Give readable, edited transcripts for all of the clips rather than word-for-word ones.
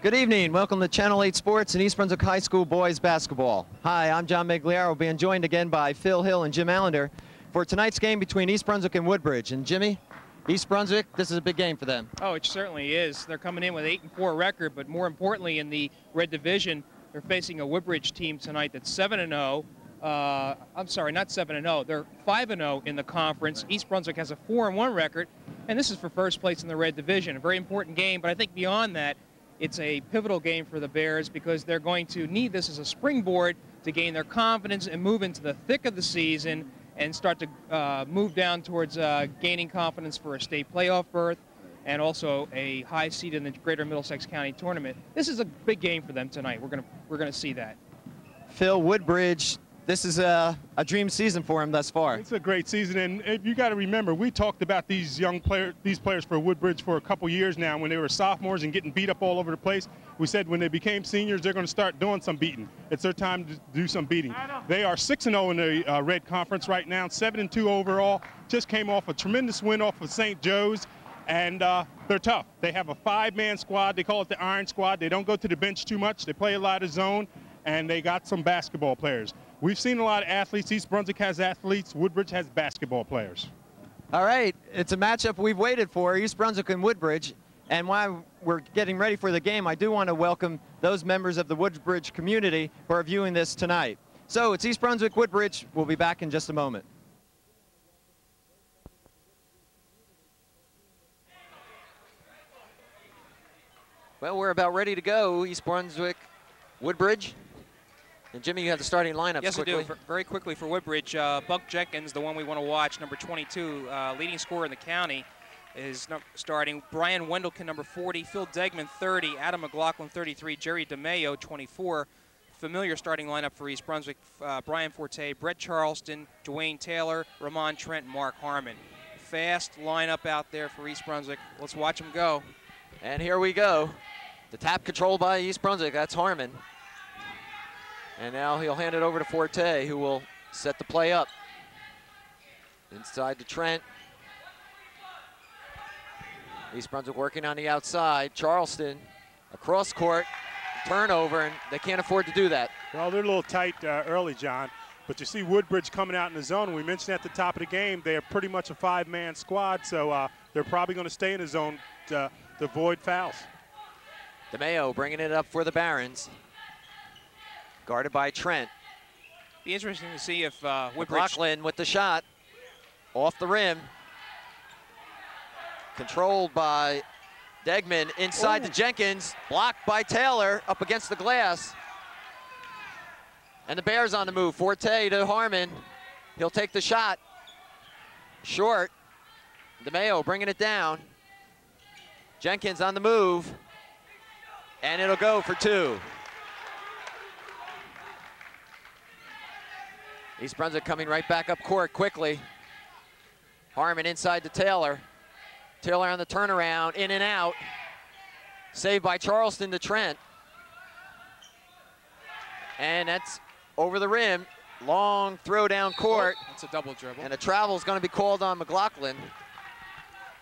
Good evening. Welcome to Channel 8 Sports and East Brunswick High School boys basketball. Hi, I'm John Meggiolaro, being joined again by Phil Hill and Jim Allinder for tonight's game between East Brunswick and Woodbridge. And Jimmy, East Brunswick, this is a big game for them. Oh, it certainly is. They're coming in with an 8-4 record, but more importantly, in the Red Division, they're facing a Woodbridge team tonight that's 7-0. I'm sorry, not 7-0. They're 5-0 in the conference. East Brunswick has a 4-1 record, and this is for first place in the Red Division. A very important game, but I think beyond that, it's a pivotal game for the Bears because they're going to need this as a springboard to gain their confidence and move into the thick of the season and start to move down towards gaining confidence for a state playoff berth and also a high seed in the Greater Middlesex County tournament. This is a big game for them tonight. We're gonna see that. Phil, Woodbridge, this is a dream season for him thus far. It's a great season, and you got to remember, we talked about these players for Woodbridge for a couple years now. When they were sophomores and getting beat up all over the place, we said when they became seniors, they're going to start doing some beating. It's their time to do some beating. They are 6-0 in the Red Conference right now, 7-2 overall. Just came off a tremendous win off of St. Joe's, and they're tough. They have a 5-man squad. They call it the Iron Squad. They don't go to the bench too much. They play a lot of zone, and they got some basketball players. We've seen a lot of athletes. East Brunswick has athletes. Woodbridge has basketball players. All right, it's a matchup we've waited for, East Brunswick and Woodbridge. And while we're getting ready for the game, I do want to welcome those members of the Woodbridge community who are viewing this tonight. So it's East Brunswick, Woodbridge. We'll be back in just a moment. Well, we're about ready to go. East Brunswick, Woodbridge. And Jimmy, you have the starting lineups. Yes, quickly. I do. Very quickly for Woodbridge, Buck Jenkins, the one we want to watch, number 22, leading scorer in the county, is starting. Brian Wendelkin, number 40, Phil Degman, 30, Adam McLaughlin, 33, Jerry DeMayo, 24. Familiar starting lineup for East Brunswick, Brian Forte, Brett Charleston, Dwayne Taylor, Ramon Trent, and Mark Harmon. Fast lineup out there for East Brunswick. Let's watch them go. And here we go. The tap controlled by East Brunswick, that's Harmon. And now he'll hand it over to Forte, who will set the play up. Inside to Trent. East Brunswick working on the outside. Charleston across court, turnover, and they can't afford to do that. Well, they're a little tight early, John. But you see Woodbridge coming out in the zone. We mentioned at the top of the game, they are pretty much a 5-man squad, so they're probably going to stay in the zone to avoid fouls. DeMayo bringing it up for the Barons. Guarded by Trent. Be interesting to see if Woodbridge. McLaughlin with the shot. Off the rim. Controlled by Degman. Inside to Jenkins. Blocked by Taylor up against the glass. And the Bears on the move. Forte to Harmon. He'll take the shot. Short. DeMayo bringing it down. Jenkins on the move. And it'll go for 2. East Brunswick coming right back up court quickly. Harmon inside to Taylor. Taylor on the turnaround, in and out. Saved by Charleston to Trent. And that's over the rim. Long throw down court. That's a double dribble. And a travel is going to be called on McLaughlin.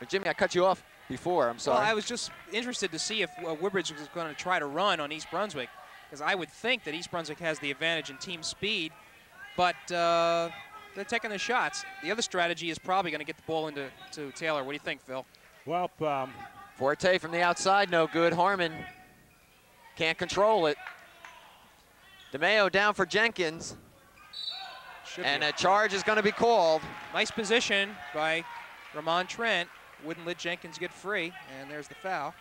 But Jimmy, I cut you off before, I'm sorry. Well, I was just interested to see if Woodbridge was going to try to run on East Brunswick, because I would think that East Brunswick has the advantage in team speed. But they're taking the shots. The other strategy is probably going to get the ball into Taylor. What do you think, Phil? Well, Forte from the outside, no good. Harmon can't control it. DeMayo down for Jenkins. And a charge is going to be called. Nice position by Ramon Trent. Wouldn't let Jenkins get free, and there's the foul.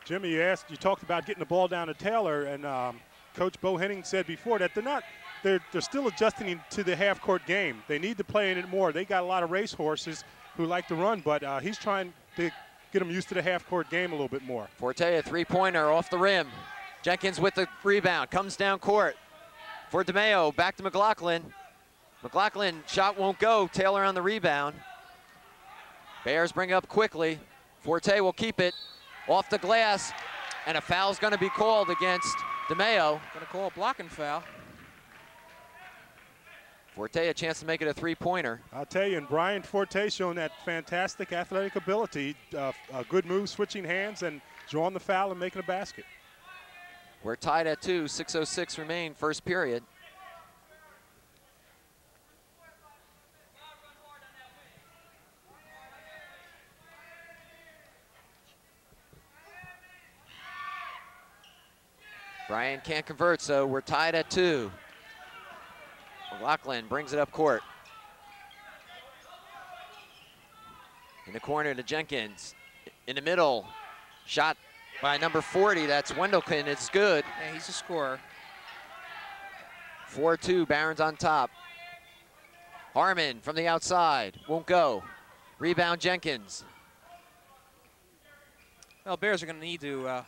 Jimmy, you talked about getting the ball down to Taylor, and Coach Bo Henning said before that they're still adjusting to the half-court game. They need to play in it more. They got a lot of race horses who like to run, but he's trying to get them used to the half-court game a little bit more. Forte, a three-pointer off the rim. Jenkins with the rebound, comes down court for DeMayo, back to McLaughlin. McLaughlin, shot won't go. Taylor on the rebound. Bears bring up quickly. Forte will keep it off the glass, and a foul's going to be called against DeMayo. Going to call a blocking foul. Forte a chance to make it a three-pointer. I'll tell you, and Brian Forte showing that fantastic athletic ability, a good move, switching hands and drawing the foul and making a basket. We're tied at 2, 6:06 remain, first period. Brian can't convert, so we're tied at 2. McLaughlin brings it up court. In the corner to Jenkins. In the middle, shot by number 40, that's Wendelken, it's good. Yeah, he's a scorer. 4-2, Barons on top. Harmon from the outside, won't go. Rebound Jenkins. Well, Bears are going to need to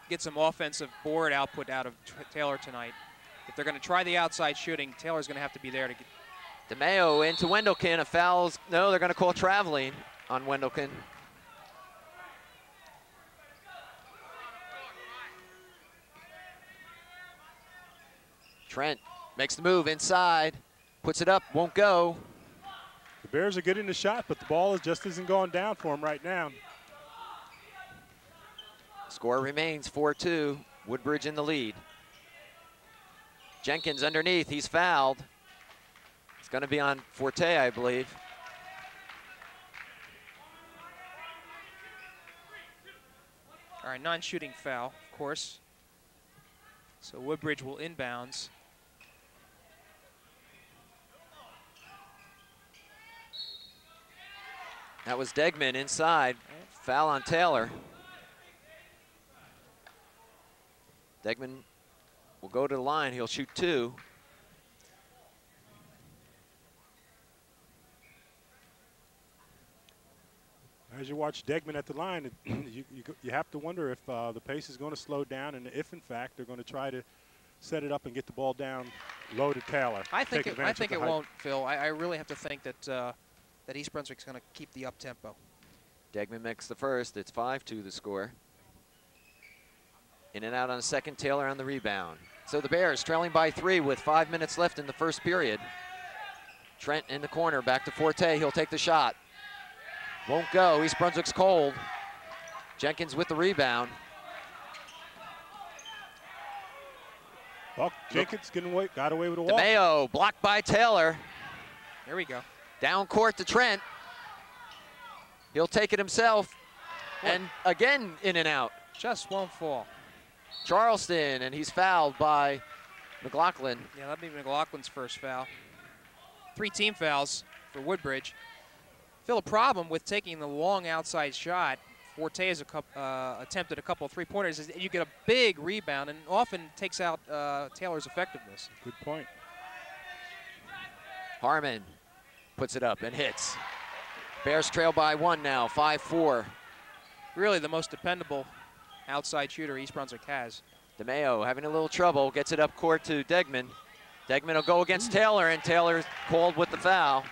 get some offensive board output out of Taylor tonight. If they're going to try the outside shooting, Taylor's going to have to be there to get. DeMeo into Wendelken, a foul's, no, they're going to call traveling on Wendelken. Trent makes the move inside, puts it up, won't go. The Bears are getting the shot, but the ball just isn't going down for them right now. Score remains 4-2, Woodbridge in the lead. Jenkins underneath, he's fouled. It's going to be on Forte, I believe. All right, non-shooting foul, of course. So Woodbridge will inbounds. That was Degman inside. Foul on Taylor. Degman will go to the line. He'll shoot 2. As you watch Degman at the line, you have to wonder if the pace is going to slow down, and if, in fact, they're going to try to set it up and get the ball down low to Taylor. I think it won't, Phil. I really have to think that that East Brunswick's going to keep the up-tempo. Degman makes the first. It's 5-2 the score. In and out on the second, Taylor on the rebound. So the Bears trailing by 3 with 5 minutes left in the first period. Trent in the corner, back to Forte, he'll take the shot. Won't go, East Brunswick's cold. Jenkins with the rebound. Well, Jenkins got away with a walk. DeMeo blocked by Taylor. There we go. Down court to Trent. He'll take it himself. And again, in and out. Just won't fall. Charleston, and he's fouled by McLaughlin. Yeah, that'd be McLaughlin's first foul. 3 team fouls for Woodbridge. Phil, a problem with taking the long outside shot, Forte has attempted a couple of three-pointers, is that you get a big rebound and often takes out Taylor's effectiveness. Good point. Harmon puts it up and hits. Bears trail by 1 now, 5-4. Really the most dependable outside shooter East Brunswick has. DeMeo having a little trouble, gets it up court to Degman. Degman will go against Taylor, and Taylor's called with the foul.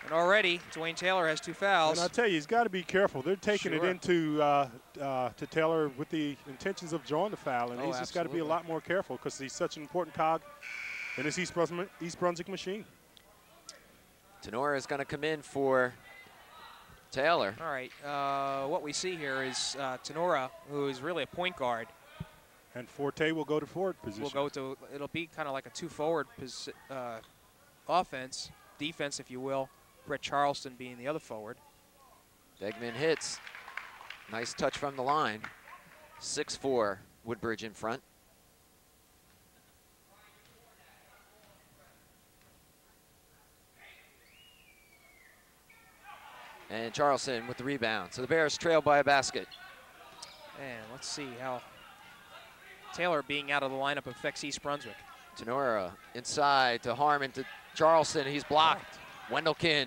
And already, Dwayne Taylor has 2 fouls. And I'll tell you, he's got to be careful. They're taking it into to Taylor with the intentions of drawing the foul, and he's just got to be a lot more careful because he's such an important cog in this East Brunswick machine. Tenora is going to come in for Taylor. All right, what we see here is Tenora, who is really a point guard. And Forte will go to forward position. It'll be kind of like a 2 forward offense, defense, if you will. Brett Charleston being the other forward. Degman hits. Nice touch from the line. 6-4, Woodbridge in front. And Charleston with the rebound. So the Bears trail by a basket. And let's see how Taylor being out of the lineup affects East Brunswick. Tenora inside to Harmon to Charleston. He's blocked. Wendelken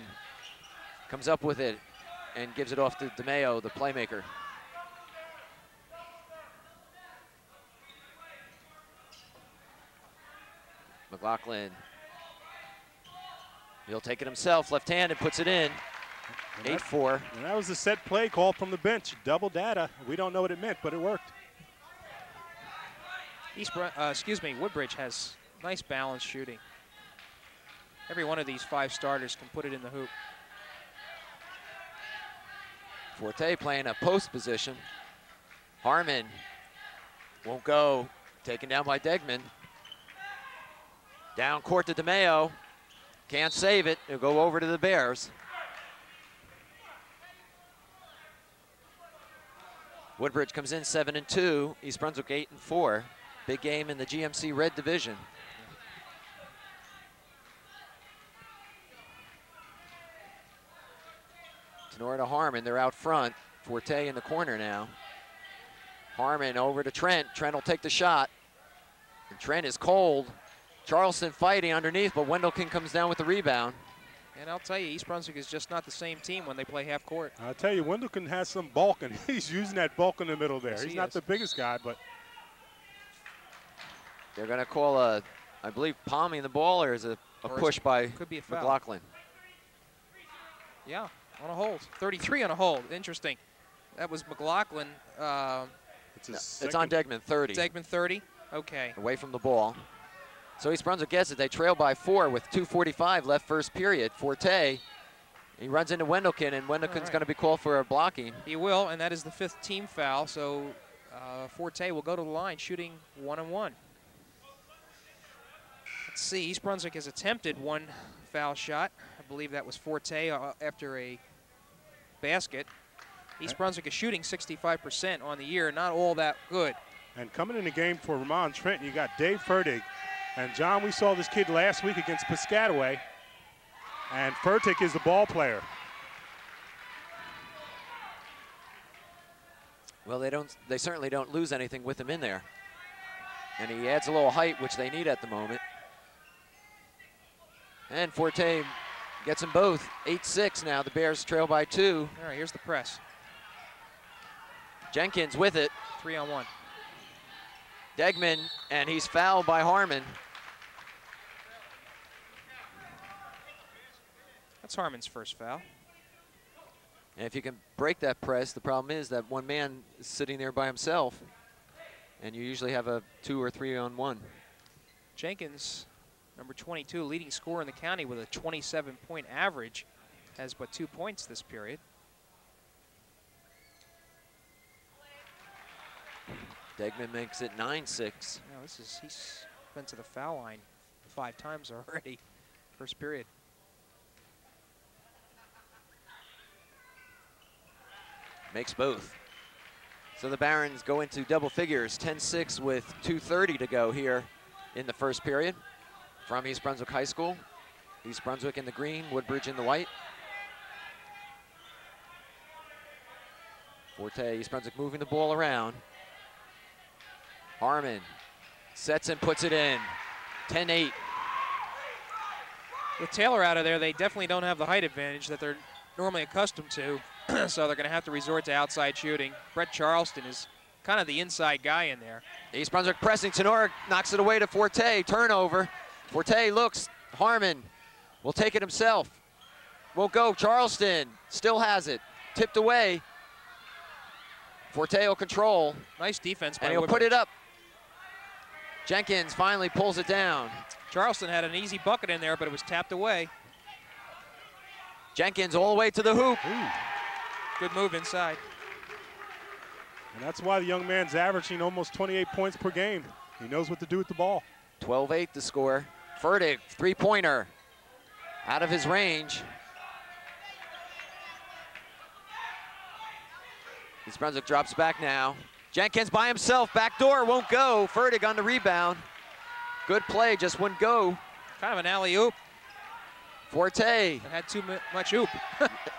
comes up with it and gives it off to DeMeo, the playmaker. McLaughlin. He'll take it himself, left hand, and puts it in. 8-4. And that was a set play called from the bench. Double data. We don't know what it meant, but it worked. Woodbridge has nice balanced shooting. Every one of these 5 starters can put it in the hoop. Forte playing a post position. Harmon won't go. Taken down by Degman. Down court to DeMeo. Can't save it. It'll go over to the Bears. Woodbridge comes in 7-2. East Brunswick 8-4. Big game in the GMC Red Division. Tenora to Harmon. They're out front. Forte in the corner now. Harmon over to Trent. Trent will take the shot. And Trent is cold. Charleston fighting underneath, but Wendelken comes down with the rebound. And I'll tell you, East Brunswick is just not the same team when they play half court. I'll tell you, Wendelken has some bulk, and he's using that bulk in the middle there. Yes, he's not the biggest guy, but. They're going to call a, I believe, palming the ball, or is it a push by could be a foul. McLaughlin? Yeah, on a hold. 33 on a hold. Interesting. That was McLaughlin. It's on Degman, 30. Degman, 30. Okay. Away from the ball. So East Brunswick gets it. They trail by 4 with 2:45 left first period. Forte, he runs into Wendelken, and Wendelken's going to be called for a blocking. He will, and that is the 5th team foul. So Forte will go to the line shooting 1-on-1. Let's see, East Brunswick has attempted 1 foul shot. I believe that was Forte after a basket. East Brunswick is shooting 65% on the year, not all that good. And coming in the game for Vermont Trenton, you got Dave Fertig. And John, we saw this kid last week against Piscataway. And Fertig is the ball player. Well, they certainly don't lose anything with him in there. And he adds a little height, which they need at the moment. And Forte gets them both. 8-6 now. The Bears trail by 2. All right, here's the press. Jenkins with it. 3-on-1. Degman, and he's fouled by Harmon. That's Harmon's first foul. And if you can break that press, the problem is that one man is sitting there by himself, and you usually have a 2 or 3-on-1. Jenkins, number 22, leading scorer in the county with a 27-point average, has but 2 points this period. Degman makes it 9-6. No, he's been to the foul line 5 times already, first period. Makes both. So the Barons go into double figures, 10-6 with 2:30 to go here in the first period from East Brunswick High School. East Brunswick in the green, Woodbridge in the white. Forte, East Brunswick moving the ball around. Harmon sets and puts it in. 10-8. With Taylor out of there, they definitely don't have the height advantage that they're normally accustomed to. So they're going to have to resort to outside shooting. Brett Charleston is kind of the inside guy in there. East Brunswick pressing. Tenora knocks it away to Forte. Turnover. Forte looks. Harmon will take it himself. Won't go. Charleston still has it. Tipped away. Forte will control. Nice defense by And he'll Woodbridge. put it up. Jenkins finally pulls it down. Charleston had an easy bucket in there, but it was tapped away. Jenkins all the way to the hoop. Ooh. Good move inside. And that's why the young man's averaging almost 28 points per game. He knows what to do with the ball. 12-8 to score. Fertig, 3-pointer. Out of his range. East Brunswick drops back now. Jenkins by himself, backdoor, won't go. Fertig on the rebound. Good play, just wouldn't go. Kind of an alley-oop. Forte. It had too much oop.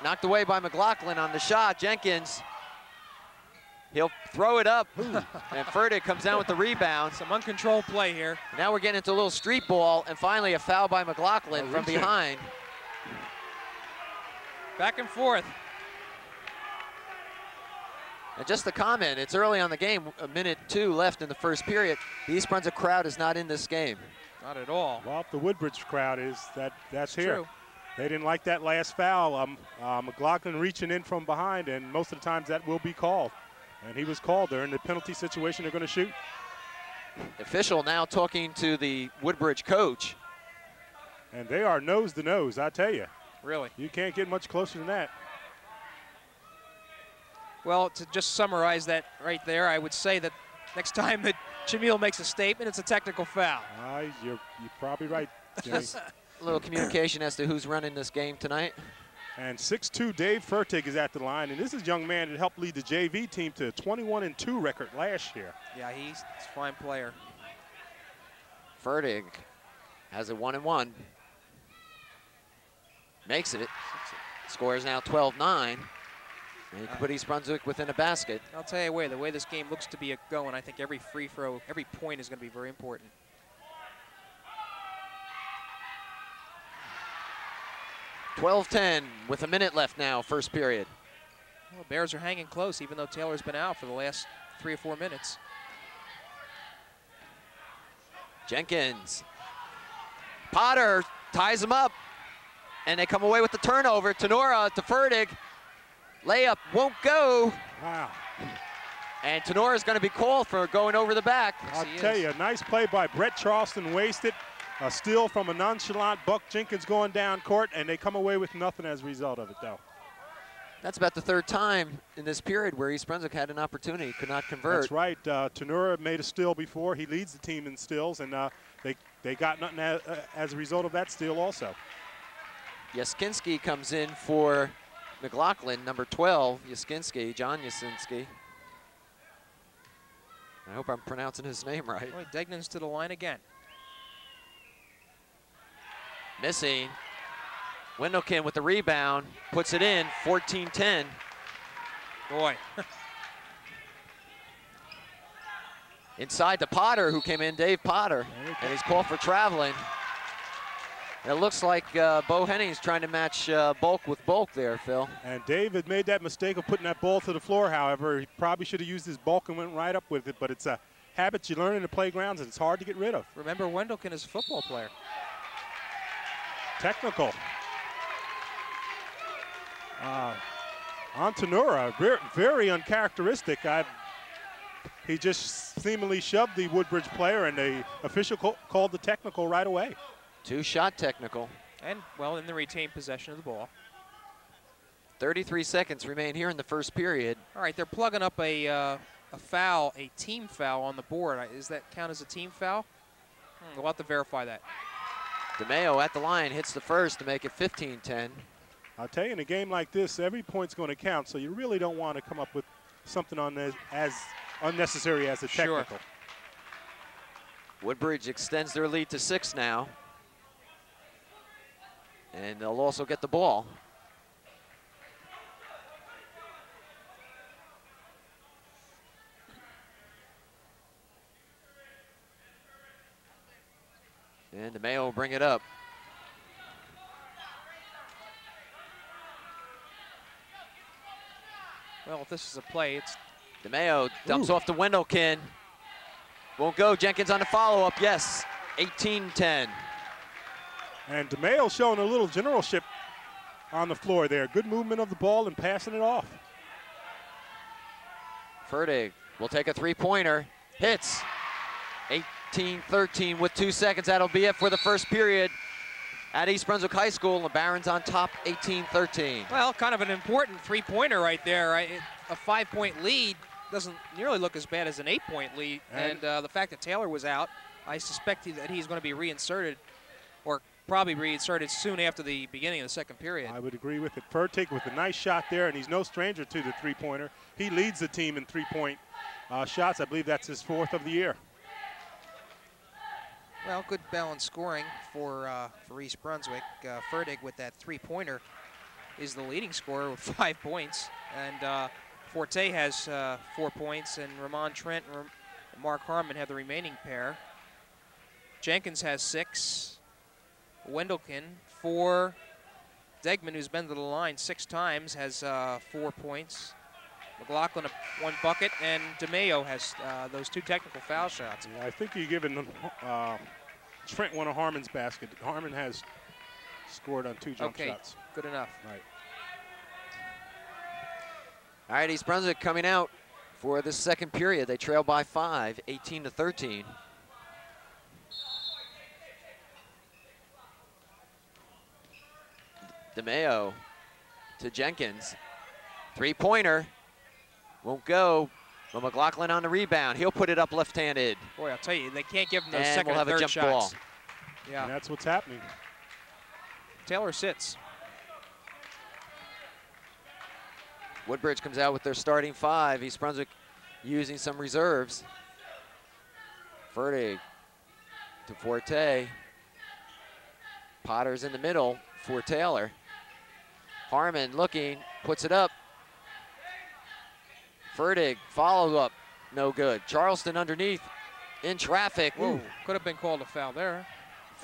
Knocked away by McLaughlin on the shot. Jenkins, he'll throw it up. And Fertig comes down with the rebound. Some uncontrolled play here. Now we're getting into a little street ball, and finally a foul by McLaughlin from behind. Back and forth. And just a comment, it's early on the game, 1:02 left in the first period. The East Brunswick crowd is not in this game. Not at all. Well, if the Woodbridge crowd is, that's here. True. They didn't like that last foul. McLaughlin reaching in from behind, and most of the times that will be called. And he was called there in the penalty situation. They're going to shoot. Official now talking to the Woodbridge coach. And they are nose to nose, I tell you. Really? You can't get much closer than that. Well, to just summarize that right there, I would say that next time that Jamil makes a statement, it's a technical foul. You're probably right, Jimmy. A little communication as to who's running this game tonight. And 6'2" Dave Fertig is at the line, and this is a young man that helped lead the JV team to a 21-2 record last year. Yeah, he's a fine player. Fertig has a 1-1. Makes it. Score is now 12-9. And he can put East Brunswick within a basket. I'll tell you what, the way this game looks to be going, I think every free throw, every point is going to be very important. (12-10) with a minute left now, first period. Well, the Bears are hanging close, even though Taylor's been out for the last 3 or 4 minutes. Jenkins. Potter ties him up, and they come away with the turnover. Tenora to Fertig. Layup won't go. Wow. And Tenora is going to be called for going over the back. I'll tell you, a nice play by Brett Charleston, wasted. A steal from a nonchalant Buck Jenkins going down court, and they come away with nothing as a result of it, though. That's about the third time in this period where East Brunswick had an opportunity, could not convert. That's right. Tenura made a steal before. He leads the team in steals, and they got nothing as a result of that steal also. Yaskinski comes in for McLaughlin, number 12, Yaskinski, John Yaskinski. I hope I'm pronouncing his name right. Boy, Degnan's to the line again. Missing. Wendelken with the rebound, puts it in, 14-10. Boy. Inside to Potter, who came in, Dave Potter, and he's called for traveling. And it looks like Bo Henning's trying to match bulk with bulk there, Phil. And Dave had made that mistake of putting that ball to the floor, however. He probably should have used his bulk and went right up with it, but it's a habit you learn in the playgrounds, and it's hard to get rid of. Remember, Wendelken is a football player. Technical. On Tenura, very uncharacteristic. He just seemingly shoved the Woodbridge player, and the official called the technical right away. Two-shot technical. And, well, in the retained possession of the ball. 33 seconds remain here in the first period. All right, they're plugging up a foul, a team foul on the board. Does that count as a team foul? We'll have to verify that. DeMeo at the line, hits the first to make it 15-10. I'll tell you, in a game like this, every point's going to count, so you really don't want to come up with something on this as unnecessary as a technical. Sure. Woodbridge extends their lead to 6 now. And they'll also get the ball. And DeMeo will bring it up. Well, if this is a play, it's DeMeo dumps off to Wendelken. Won't go. Jenkins on the follow-up. Yes, 18-10. And DeMeo showing a little generalship on the floor there. Good movement of the ball and passing it off. Fertig will take a three-pointer. Hits. 18-13 with 2 seconds. That'll be it for the first period at East Brunswick High School. The Barons on top, 18-13. well, kind of an important three-pointer right there. A 5-point lead doesn't nearly look as bad as an 8-point lead. And the fact that Taylor was out, I suspect that he's going to be reinserted, or probably reinserted soon after the beginning of the second period. I would agree with it. Fertig with a nice shot there, and he's no stranger to the three-pointer. He leads the team in three-point shots. I believe that's his 4th of the year. Well, good balanced scoring for East Brunswick. Fertig with that three-pointer is the leading scorer with 5 points. And Forte has 4 points, and Ramon Trent and Mark Harmon have the remaining pair. Jenkins has 6. Wendelken 4. Degman, who's been to the line 6 times, has 4 points. McLaughlin 1 bucket, and DeMeo has those 2 technical foul shots. Yeah, I think you're giving Trent one of Harmon's basket. Harmon has scored on 2 jump shots. Good enough. Right. All right, East Brunswick coming out for this second period. They trail by 5, 18-13. DeMayo to Jenkins. Three-pointer. Won't go. But McLaughlin on the rebound. He'll put it up left-handed. Boy, I'll tell you, they can't give him those And second we'll have and a third jump ball. shots. Yeah. And that's what's happening. Taylor sits. Woodbridge comes out with their starting five. East Brunswick using some reserves. Fertig to Forte. Potter's in the middle for Taylor. Harmon looking, puts it up. Fertig, follow up, no good. Charleston underneath, in traffic. Whoa, could have been called a foul there.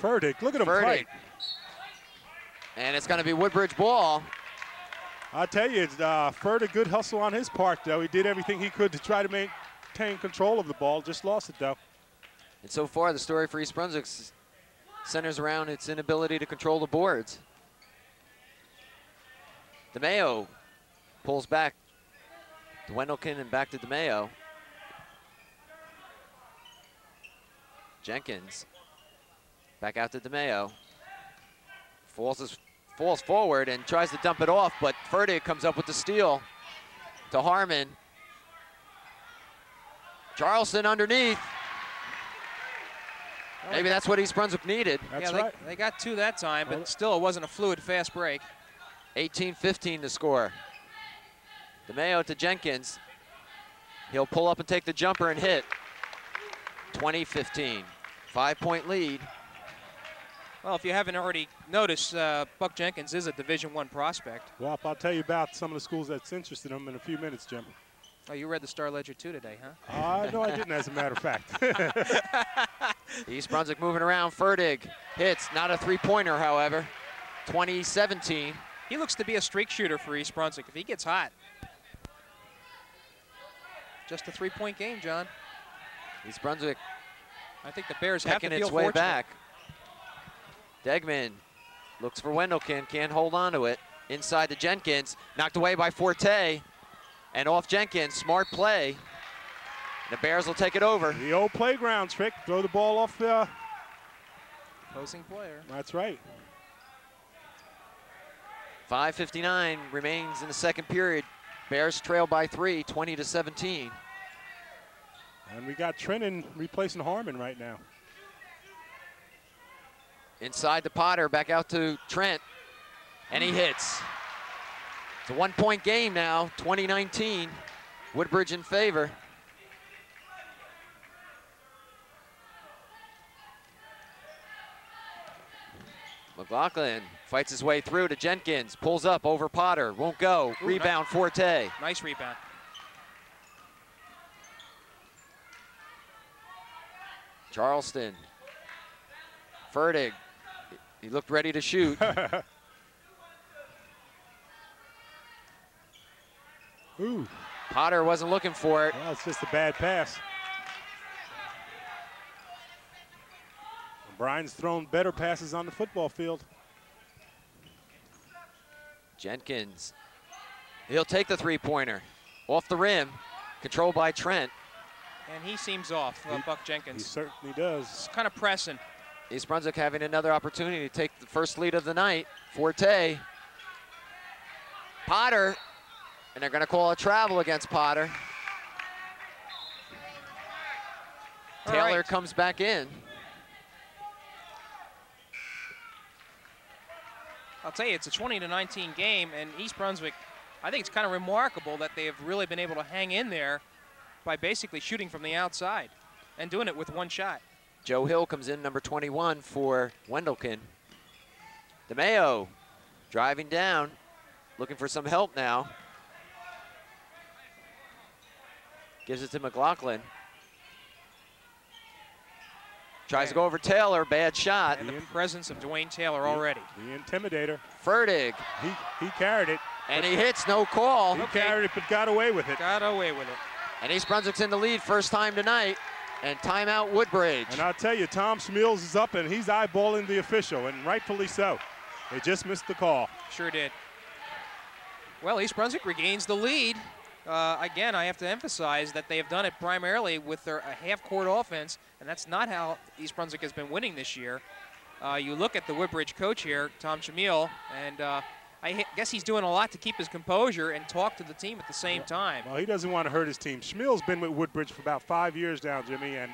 Fertig, look at him Fertig. fight. And it's gonna be Woodbridge ball. I tell you, it's Fertig, good hustle on his part, though. He did everything he could to try to maintain control of the ball, just lost it, though. And so far, the story for East Brunswick centers around its inability to control the boards. DeMayo pulls back to Wendelken and back to DeMayo. Jenkins back out to DeMayo. Falls forward and tries to dump it off, but Fertig comes up with the steal to Harmon. Charleston underneath. Maybe that's what East Brunswick needed. That's yeah, right. They got two that time, but still it wasn't a fluid, fast break. 18-15 to score. DeMayo to Jenkins. He'll pull up and take the jumper and hit. 20-15, 5-point lead. Well, if you haven't already noticed, Buck Jenkins is a Division I prospect. Well, I'll tell you about some of the schools that's interested in him in a few minutes, Jim. Oh, you read the Star Ledger too today, huh? No, I didn't, as a matter of fact. East Brunswick moving around. Fertig hits, not a three-pointer, however. 20-17. He looks to be a streak shooter for East Brunswick if he gets hot. Just a three-point game, John. East Brunswick I think the Bears have to picking feel its way fortunate. back. Degman looks for Wendelken, can't hold on to it. Inside to Jenkins, knocked away by Forte. And off Jenkins, smart play. The Bears will take it over. The old playground trick, throw the ball off the... Opposing player. That's right. 5:59 remains in the second period. Bears trail by 3, 20-17. And we got Trenton replacing Harmon right now. Inside to Potter, back out to Trent, and he hits. It's a one-point game now, 20-19. Woodbridge in favor. McLaughlin fights his way through to Jenkins, pulls up over Potter, won't go. Ooh, rebound, Forte. Nice rebound. Charleston. Fertig. He looked ready to shoot. Ooh. Potter wasn't looking for it. Well, it's just a bad pass. Brian's thrown better passes on the football field. Jenkins. He'll take the three-pointer. Off the rim. Controlled by Trent. And he seems off, Buck Jenkins. He certainly does. It's kind of pressing. East Brunswick having another opportunity to take the first lead of the night. Forte. Potter. And they're going to call a travel against Potter. All Taylor right. comes back in. I'll tell you, it's a 20-19 game, and East Brunswick, I think it's kind of remarkable that they have really been able to hang in there by basically shooting from the outside and doing it with one shot. Joe Hill comes in, number 21 for Wendelken. DeMayo driving down, looking for some help now. Gives it to McLaughlin. Tries to go over Taylor, bad shot. And the presence of Dwayne Taylor already. The intimidator. Fertig. He carried it. And he hits, no call. He carried it, but got away with it. Got away with it. And East Brunswick's in the lead first time tonight. And timeout Woodbridge. And I'll tell you, Tom Schmeels is up and he's eyeballing the official, and rightfully so. They just missed the call. Sure did. Well, East Brunswick regains the lead. Again, I have to emphasize that they have done it primarily with their half-court offense, and that's not how East Brunswick has been winning this year. You look at the Woodbridge coach here, Tom Schmiel, and I guess he's doing a lot to keep his composure and talk to the team at the same time. Well, he doesn't want to hurt his team. Schmill's been with Woodbridge for about 5 years now, Jimmy, and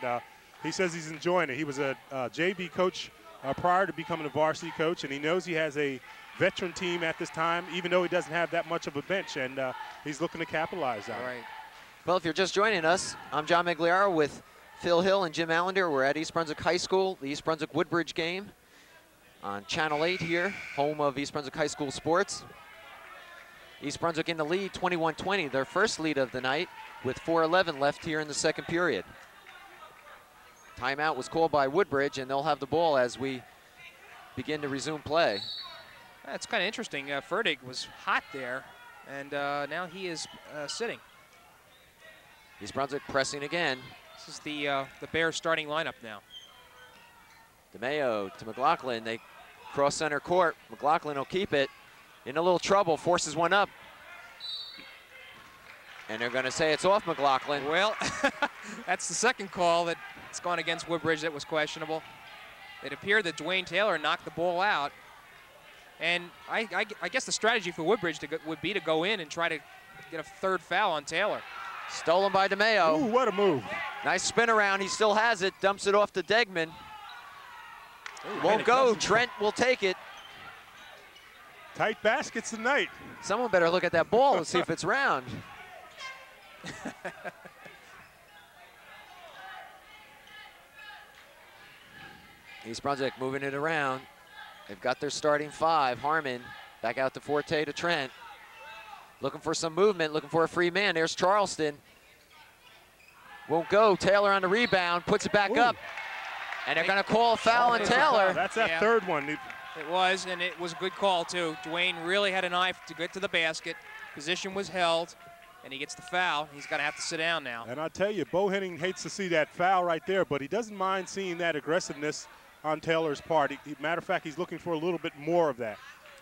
he says he's enjoying it. He was a JV coach prior to becoming a varsity coach, and he knows he has a veteran team at this time, even though he doesn't have that much of a bench, and he's looking to capitalize on it. All right. Well, if you're just joining us, I'm John Meggiolaro with Phil Hill and Jim Allinder. We're at East Brunswick High School, the East Brunswick Woodbridge game on Channel 8 here, home of East Brunswick High School sports. East Brunswick in the lead, 21-20, their first lead of the night, with 4:11 left here in the second period. Timeout was called by Woodbridge, and they'll have the ball as we begin to resume play. That's kind of interesting. Ferdig was hot there, and now he is sitting. East Brunswick pressing again. This is the Bears starting lineup now. DeMayo to McLaughlin. They cross center court. McLaughlin will keep it. In a little trouble, forces one up. And they're going to say it's off McLaughlin. Well, that's the second call that's gone against Woodbridge that was questionable. It appeared that Dwayne Taylor knocked the ball out. And I guess the strategy for Woodbridge would be to go in and try to get a third foul on Taylor. Stolen by DeMayo. Ooh, what a move. Nice spin around. He still has it. Dumps it off to Degman. Won't go. Trent will take it. Tight baskets tonight. Someone better look at that ball and see if it's round. East Brunswick moving it around. They've got their starting five. Harmon back out to Forte to Trent. Looking for some movement, looking for a free man. There's Charleston. Won't go. Taylor on the rebound, puts it back up. And they're going to call a foul on Taylor. That's that third one. It was, and it was a good call, too. Dwayne really had an eye to get to the basket. Position was held, and he gets the foul. He's going to have to sit down now. And I'll tell you, Bo Henning hates to see that foul right there, but he doesn't mind seeing that aggressiveness on Taylor's part. Matter of fact, he's looking for a little bit more of that.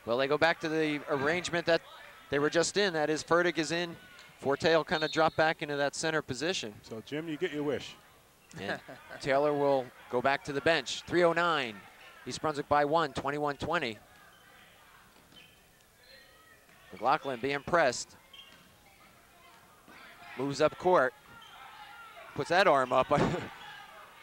Well, they go back to the arrangement that they were just in. That is, Fertig is in. Forte will kind of drop back into that center position. So, Jim, you get your wish. And Taylor will go back to the bench. 3:09. East Brunswick by 1, 21-20. McLaughlin being pressed. Moves up court. Puts that arm up.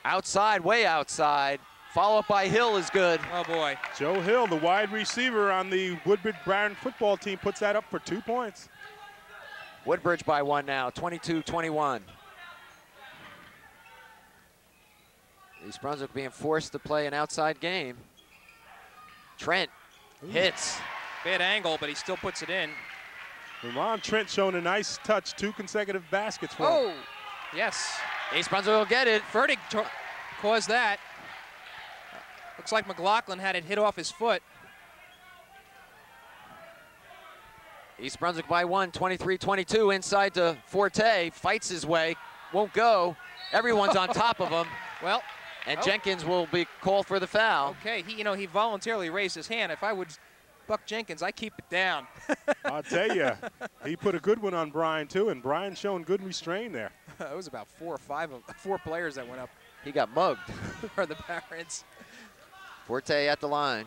Outside, way outside. Follow up by Hill is good. Oh, boy. Joe Hill, the wide receiver on the Woodbridge Barrons football team, puts that up for 2 points. Woodbridge by 1 now, 22-21. East Brunswick being forced to play an outside game. Trent hits. Bad angle, but he still puts it in. Ramon Trent showing a nice touch, 2 consecutive baskets for him. Oh, yes. East Brunswick will get it. Fertig caused that. Looks like McLaughlin had it hit off his foot. East Brunswick by 1, 23-22. Inside to Forte, fights his way, won't go. Everyone's on top of him. Well, and Jenkins will be called for the foul. Okay, he voluntarily raised his hand. If I would Buck Jenkins, I keep it down. I'll tell you, he put a good one on Brian too, and Brian showing good restraint there. It was about 4 or 5 of 4 players that went up. He got mugged. For the Barons. Forte at the line.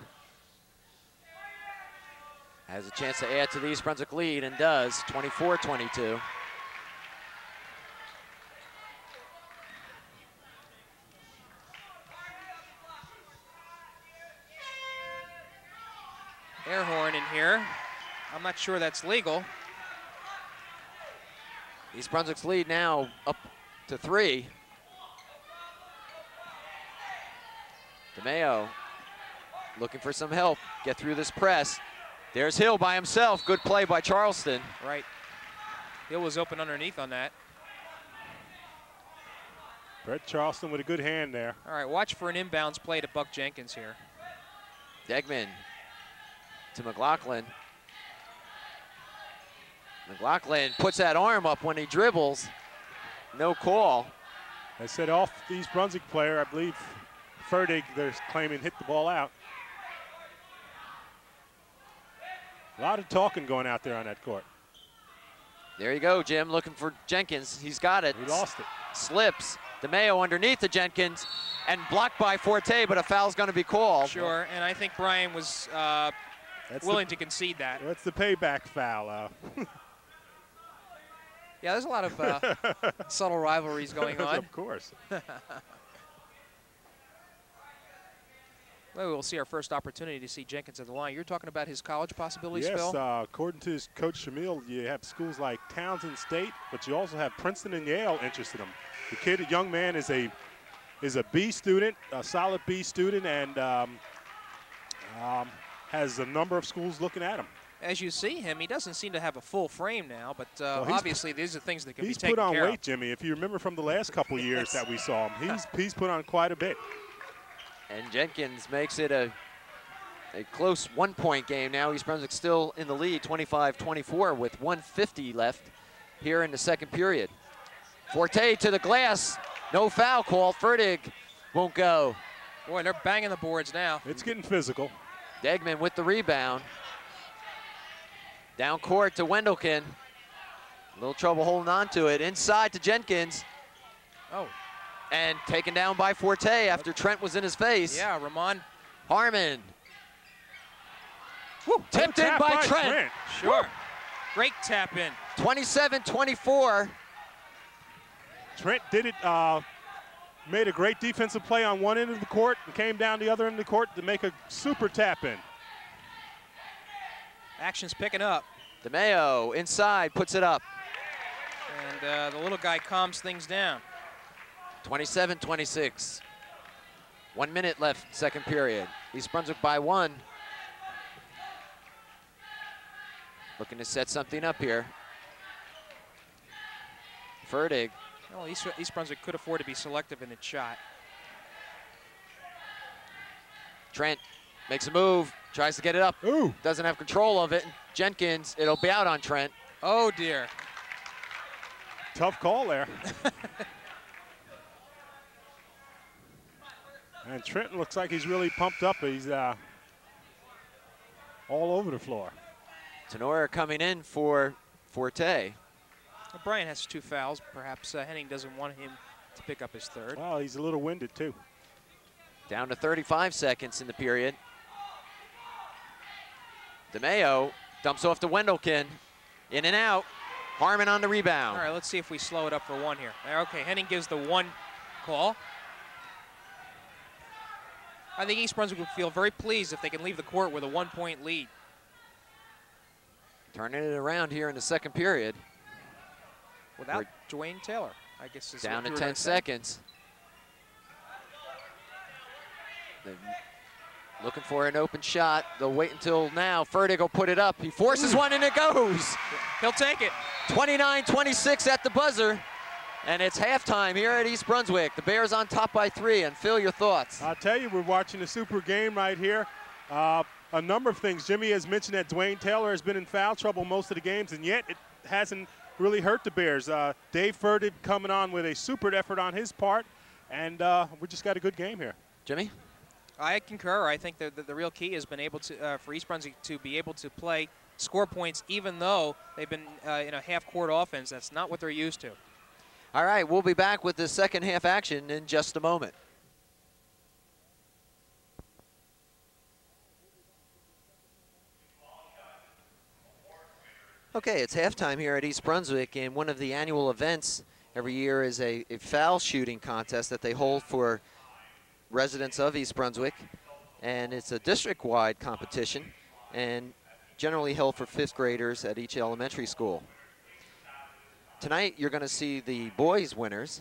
Has a chance to add to the East Brunswick lead and does, 24-22. Air horn in here. I'm not sure that's legal. East Brunswick's lead now up to 3. DeMayo looking for some help, get through this press. There's Hill by himself, good play by Charleston. Right, Hill was open underneath on that. Brett Charleston with a good hand there. All right, watch for an inbounds play to Buck Jenkins here. Degman to McLaughlin. McLaughlin puts that arm up when he dribbles. No call. I said off the East Brunswick player, I believe Fertig, they're claiming hit the ball out. A lot of talking going out there on that court. There you go, Jim, looking for Jenkins. He's got it. He lost it. Slips. DeMayo underneath to Jenkins and blocked by Forte, but a foul's going to be called. Sure, and I think Brian was willing to concede that. That's the payback foul. Yeah, there's a lot of subtle rivalries going on. Of course. Well, we'll see our first opportunity to see Jenkins at the line. You're talking about his college possibilities, yes, Phil? according to his coach Shamil, you have schools like Townsend State, but you also have Princeton and Yale interested in him. The kid, a young man, is a B student, a solid B student, and has a number of schools looking at him. As you see him, he doesn't seem to have a full frame now, but well, obviously these are things that can be taken He's put on care weight, of. Jimmy. If you remember from the last couple years that we saw him, he's put on quite a bit. And Jenkins makes it a close one-point game now. East Brunswick still in the lead, 25-24 with 1:50 left here in the second period. Forte to the glass, no foul call. Fertig won't go. Boy, they're banging the boards now. It's getting physical. Degman with the rebound. Down court to Wendelken. A little trouble holding on to it. Inside to Jenkins. Oh. And taken down by Forte after Trent was in his face. Yeah, Ramon. Harmon. Woo, tipped in by Trent. Sure. Woo. Great tap in. 27-24. Trent did it, made a great defensive play on one end of the court and came down the other end of the court to make a super tap in. Action's picking up. DeMeo inside, puts it up. And the little guy calms things down. 27-26. 1 minute left, second period. East Brunswick by 1. Looking to set something up here. Fertig. Well, East Brunswick could afford to be selective in its shot. Trent makes a move, tries to get it up. Ooh. Doesn't have control of it. Jenkins, it'll be out on Trent. Oh, dear. Tough call there. And Trenton looks like he's really pumped up. He's all over the floor. Tenora coming in for Forte. Well, Brian has 2 fouls. Perhaps Henning doesn't want him to pick up his third. Well, he's a little winded, too. Down to 35 seconds in the period. DeMeo dumps off to Wendelken. In and out. Harmon on the rebound. All right, let's see if we slow it up for 1 here. Okay, Henning gives the 1 call. I think East Brunswick would feel very pleased if they can leave the court with a 1-point lead. Turning it around here in the second period. Without Dwayne Taylor, I guess. Is down what to you were 10 gonna say. seconds. They're looking for an open shot. They'll wait until now. Fertig will put it up. He forces one and it goes. He'll take it. 29-26 at the buzzer. And it's halftime here at East Brunswick. The Bears on top by 3. And Phil, your thoughts? I'll tell you, we're watching a super game right here. A number of things. Jimmy has mentioned that Dwayne Taylor has been in foul trouble most of the games, and yet it hasn't really hurt the Bears. Dave Fertig coming on with a super effort on his part, and we just got a good game here. Jimmy? I concur. I think that the real key has been able to for East Brunswick to be able to score points, even though they've been in a half-court offense. That's not what they're used to. All right, we'll be back with the second half action in just a moment. Okay, it's halftime here at East Brunswick, and one of the annual events every year is a foul shooting contest that they hold for residents of East Brunswick, and it's a district-wide competition and generally held for 5th graders at each elementary school. Tonight you're going to see the boys winners,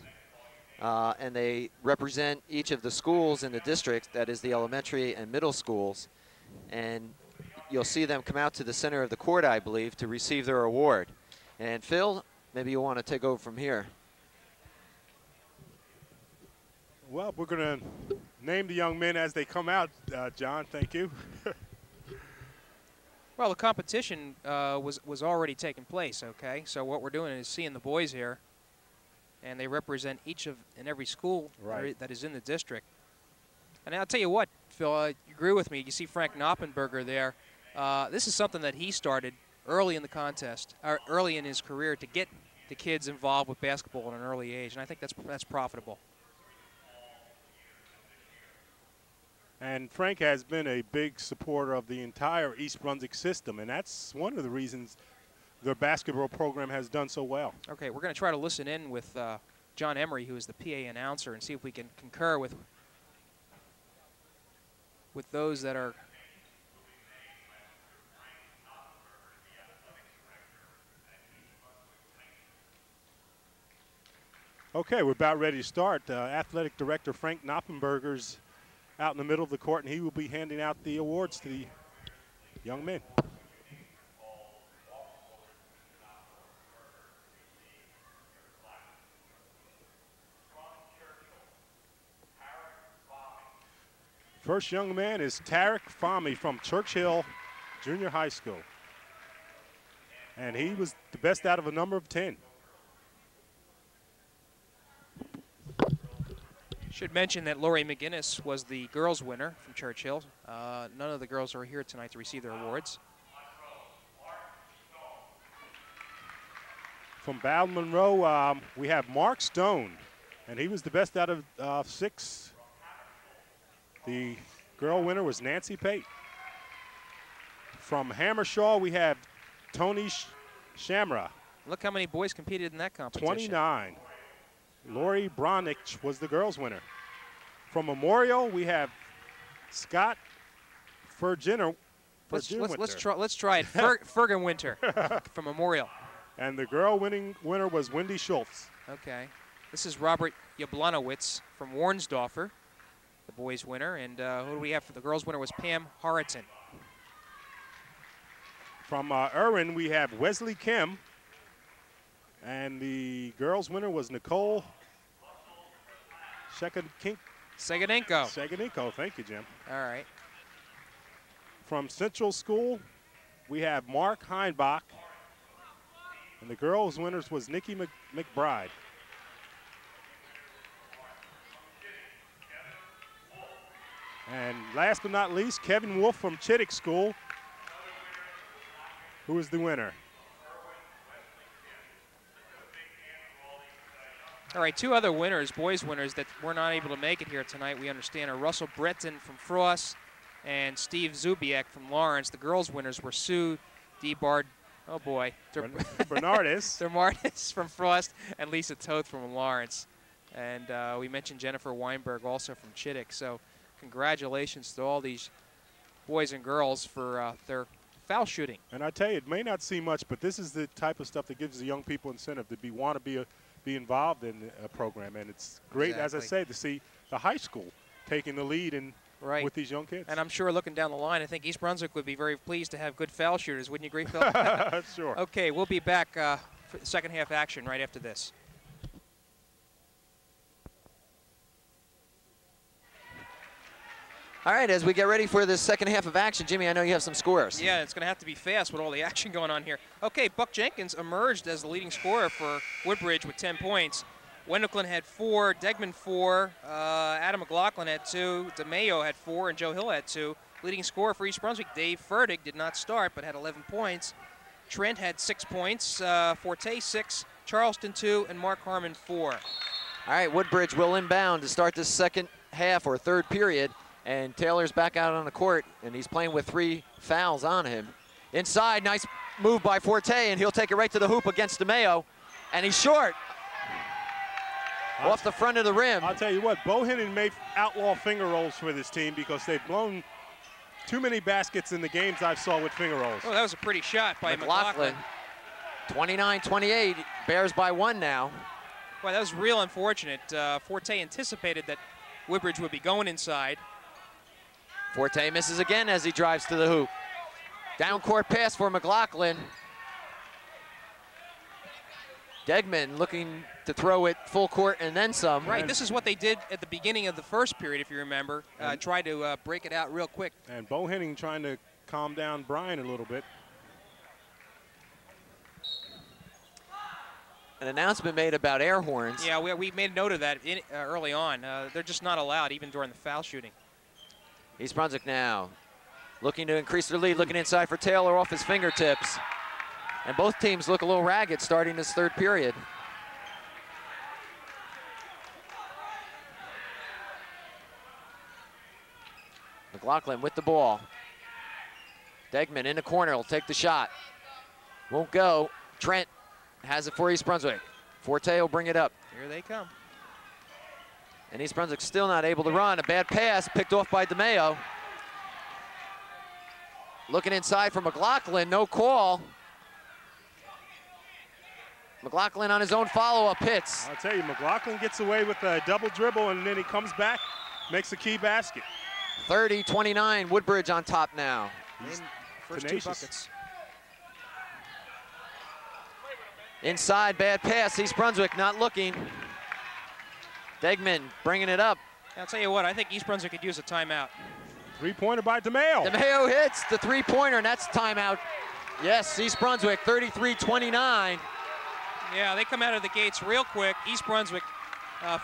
and they represent each of the schools in the district, that is the elementary and middle schools, and you'll see them come out to the center of the court, I believe, to receive their award. And Phil, maybe you want to take over from here. Well, we're going to name the young men as they come out, John. Thank you. Well, the competition was already taking place, okay? So what we're doing is seeing the boys here, and they represent each of and every school that is in the district. And I'll tell you what, Phil, you agree with me. You see Frank Knoppenberger there. This is something that he started early in the contest, or early in his career, to get the kids involved with basketball at an early age, and I think that's profitable. And Frank has been a big supporter of the entire East Brunswick system, and that's one of the reasons their basketball program has done so well. Okay, we're going to try to listen in with John Emery, who is the PA announcer, and see if we can concur with those that are. Okay, we're about ready to start. Athletic Director Frank Knoppenberger's out in the middle of the court, and he will be handing out the awards to the young men. First young man is Tarek Fahmy from Churchill Junior High School. And he was the best out of a number of 10. Should mention that Lori McGinnis was the girls' winner from Churchill. None of the girls are here tonight to receive their awards. From Bowden Monroe, we have Mark Stone, and he was the best out of 6. The girl winner was Nancy Pate. From Hammershaw, we have Tony Shamra. Look how many boys competed in that competition. 29. Lori Bronich was the girls' winner. From Memorial, we have Scott Fergin. Let's try it. Fergen Winter from Memorial. And the girl winner was Wendy Schultz. Okay. This is Robert Jablanowitz from Warnsdorfer, the boys' winner. And who do we have for the girls' winner was Pam Horiton. From Irwin, we have Wesley Kim. And the girls' winner was Nicole Seganenko. Thank you, Jim. All right. From Central School, we have Mark Heinbach. And the girls' winners was Nikki McBride. And last but not least, Kevin Wolf from Chittick School, who is the winner. All right, 2 other winners, boys winners, that were not able to make it here tonight, we understand, are Russell Breton from Frost and Steve Zubiak from Lawrence. The girls' winners were Sue DeBard, oh boy, Bernardis from Frost and Lisa Toth from Lawrence. And we mentioned Jennifer Weinberg also from Chittick. So congratulations to all these boys and girls for their foul shooting. And I tell you, it may not seem much, but this is the type of stuff that gives the young people incentive to want to be involved in a program. And it's great, as I say, to see the high school taking the lead with these young kids. And I'm sure looking down the line, I think East Brunswick would be very pleased to have good foul shooters. Wouldn't you agree, Phil? Sure. Okay, we'll be back for the second half action right after this. All right, as we get ready for the second half of action, Jimmy, I know you have some scores. Yeah, it's going to have to be fast with all the action going on here. Okay, Buck Jenkins emerged as the leading scorer for Woodbridge with 10 points. Wendicklin had 4, Degman 4, Adam McLaughlin had 2, DeMayo had 4, and Joe Hill had 2. Leading scorer for East Brunswick, Dave Furtick, did not start but had 11 points. Trent had 6 points, Forte 6, Charleston 2, and Mark Harmon 4. All right, Woodbridge will inbound to start this second half or third period. And Taylor's back out on the court, and he's playing with 3 fouls on him. Inside, nice move by Forte, and he'll take it right to the hoop against DeMayo. And he's short. Off the front of the rim. I'll tell you what, Bohannon made outlaw finger rolls for this team because they've blown too many baskets in the games I saw with finger rolls. Oh, that was a pretty shot by McLaughlin. 29-28, Bears by 1 now. Boy, that was real unfortunate. Forte anticipated that Woodbridge would be going inside. Forte misses again as he drives to the hoop. Down court pass for McLaughlin. Degman looking to throw it full court and then some. Right, this is what they did at the beginning of the first period, if you remember. Tried to break it out real quick. And Bohannon trying to calm down Brian a little bit. An announcement made about air horns. Yeah, we made note of that early on. They're just not allowed, even during the foul shooting. East Brunswick now looking to increase their lead, looking inside for Taylor off his fingertips. And both teams look a little ragged starting this third period. McLaughlin with the ball. Degman in the corner will take the shot. Won't go. Trent has it for East Brunswick. Forte will bring it up. Here they come. And East Brunswick still not able to run. A bad pass picked off by DeMayo. Looking inside for McLaughlin, no call. McLaughlin on his own follow-up hits. I'll tell you, McLaughlin gets away with a double dribble, and then he comes back, makes a key basket. 30-29, Woodbridge on top now. First tenacious. 2 buckets. Inside, bad pass, East Brunswick not looking. Degman bringing it up. I'll tell you what, I think East Brunswick could use a timeout. Three-pointer by DeMayo. DeMayo hits the three-pointer, and that's timeout. Yes, East Brunswick, 33-29. Yeah, they come out of the gates real quick. East Brunswick,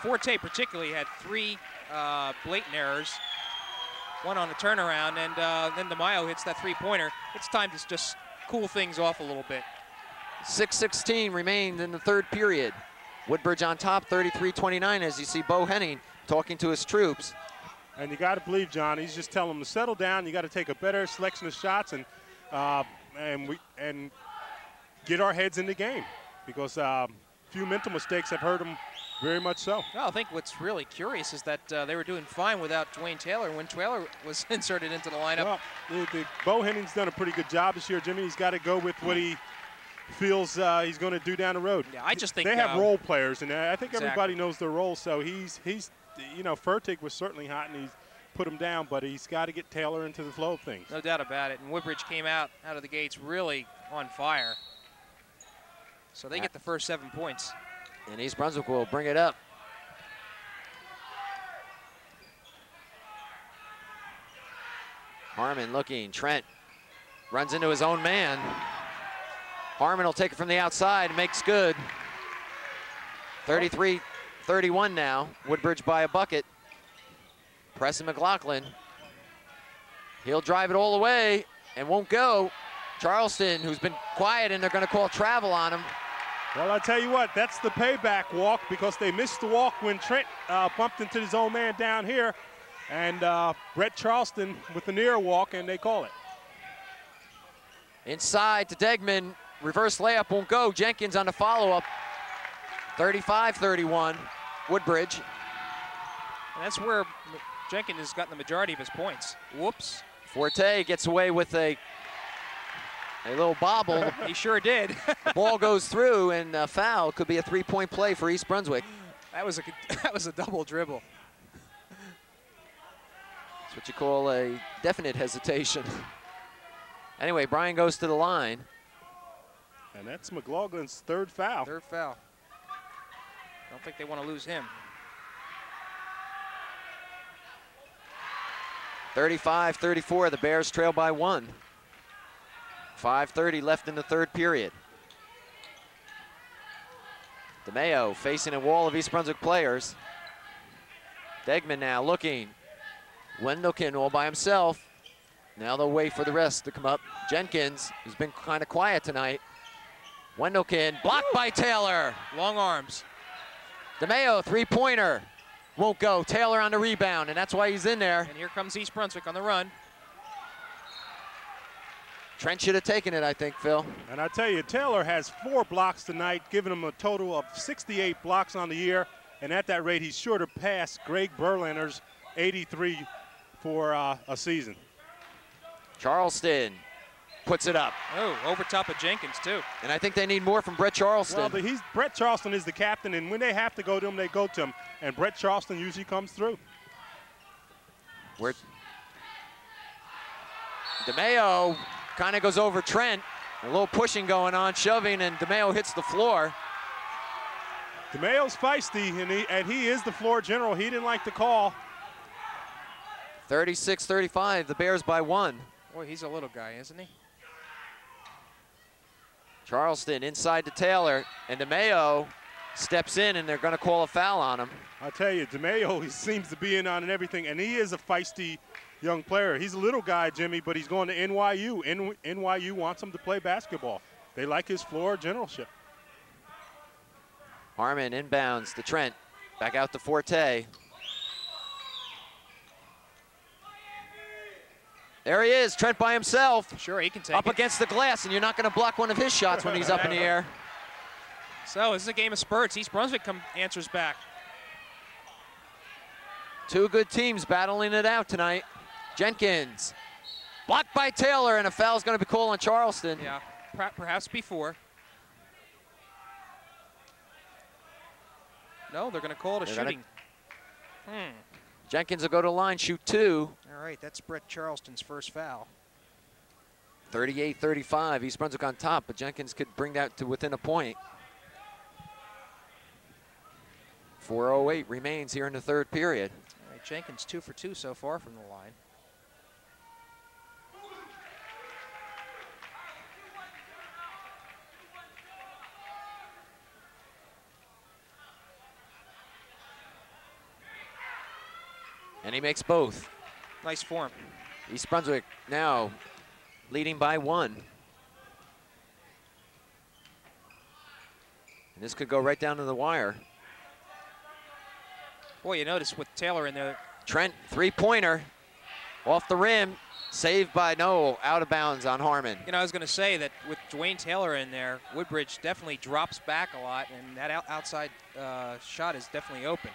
Forte particularly, had 3 blatant errors. 1 on the turnaround, and then DeMayo hits that three-pointer. It's time to just cool things off a little bit. 6:16 remained in the third period. Woodbridge on top, 33-29, as you see Bo Henning talking to his troops. And you got to believe, John, he's just telling them to settle down. You got to take a better selection of shots and get our heads in the game, because a few mental mistakes have hurt them very much so. Well, I think what's really curious is that they were doing fine without Dwayne Taylor when Taylor was inserted into the lineup. Well, Bo Henning's done a pretty good job this year, Jimmy. He's got to go with what he feels he's going to do down the road. Yeah, I just think they have role players, and I think exactly. everybody knows their role. So he's you know, Fertig was certainly hot, and he's put him down, but he's got to get Taylor into the flow of things. No doubt about it. And Woodbridge came out of the gates really on fire. So they get the first 7 points. And East Brunswick will bring it up. Harmon looking, Trent runs into his own man. Harmon will take it from the outside, makes good. 33-31 now, Woodbridge by a bucket. Preston McLaughlin. He'll drive it all the way and won't go. Charleston, who's been quiet, and they're gonna call travel on him. Well, I tell you what, that's the payback walk, because they missed the walk when Trent bumped into his own man down here, and Brett Charleston with the near walk, and they call it. Inside to Degman, reverse layup won't go. Jenkins on the follow-up. 35-31, Woodbridge. And that's where Jenkins has gotten the majority of his points. Whoops. Forte gets away with a little bobble. He sure did. The ball goes through, and a foul. Could be a three-point play for East Brunswick. That was a double dribble. That's what you call a definite hesitation. Anyway, Brian goes to the line. And that's McLaughlin's third foul. Third foul. Don't think they want to lose him. 35-34, the Bears trail by 1. 5:30 left in the third period. DeMayo facing a wall of East Brunswick players. Degman now looking. Wendelken all by himself. Now they'll wait for the rest to come up. Jenkins, who's been kind of quiet tonight. Wendelken blocked by Taylor. Long arms. DeMayo, three-pointer. Won't go. Taylor on the rebound, and that's why he's in there. And here comes East Brunswick on the run. Trent should have taken it, I think, Phil. And I tell you, Taylor has 4 blocks tonight, giving him a total of 68 blocks on the year. And at that rate, he's sure to pass Greg Berlander's 83 for a season. Charleston puts it up. Oh, over top of Jenkins, too. And I think they need more from Brett Charleston. Well, Brett Charleston is the captain, and when they have to go to him, they go to him. And Brett Charleston usually comes through. Where DeMayo kind of goes over Trent. A little pushing going on, shoving, and DeMayo hits the floor. DeMayo's feisty, and he is the floor general. He didn't like the call. 36-35, the Bears by 1. Boy, he's a little guy, isn't he? Charleston inside to Taylor, and DeMayo steps in, and they're going to call a foul on him. I'll tell you, DeMayo, he seems to be in on everything, and he is a feisty young player. He's a little guy, Jimmy, but he's going to NYU. NYU wants him to play basketball. They like his floor generalship. Harmon inbounds to Trent. Back out to Forte. There he is, Trent by himself. Sure, he can take up it. against the glass, and you're not going to block one of his shots when he's up in the air. So this is a game of spurts. East Brunswick answers back. Two good teams battling it out tonight. Jenkins, blocked by Taylor, and a foul's going to be called on Charleston. Yeah, perhaps before. No, they're going to call it a shooting. Jenkins will go to the line, shoot 2. All right, that's Brett Charleston's first foul. 38-35, East Brunswick on top, but Jenkins could bring that to within a point. 4:08 remains here in the third period. All right, Jenkins 2 for 2 so far from the line. And he makes both. Nice form. East Brunswick now leading by 1. And this could go right down to the wire. Boy, you notice with Taylor in there. Trent, 3-pointer, off the rim, saved by out of bounds on Harmon. You know, I was going to say that with Dwayne Taylor in there, Woodbridge definitely drops back a lot, and that outside shot is definitely open.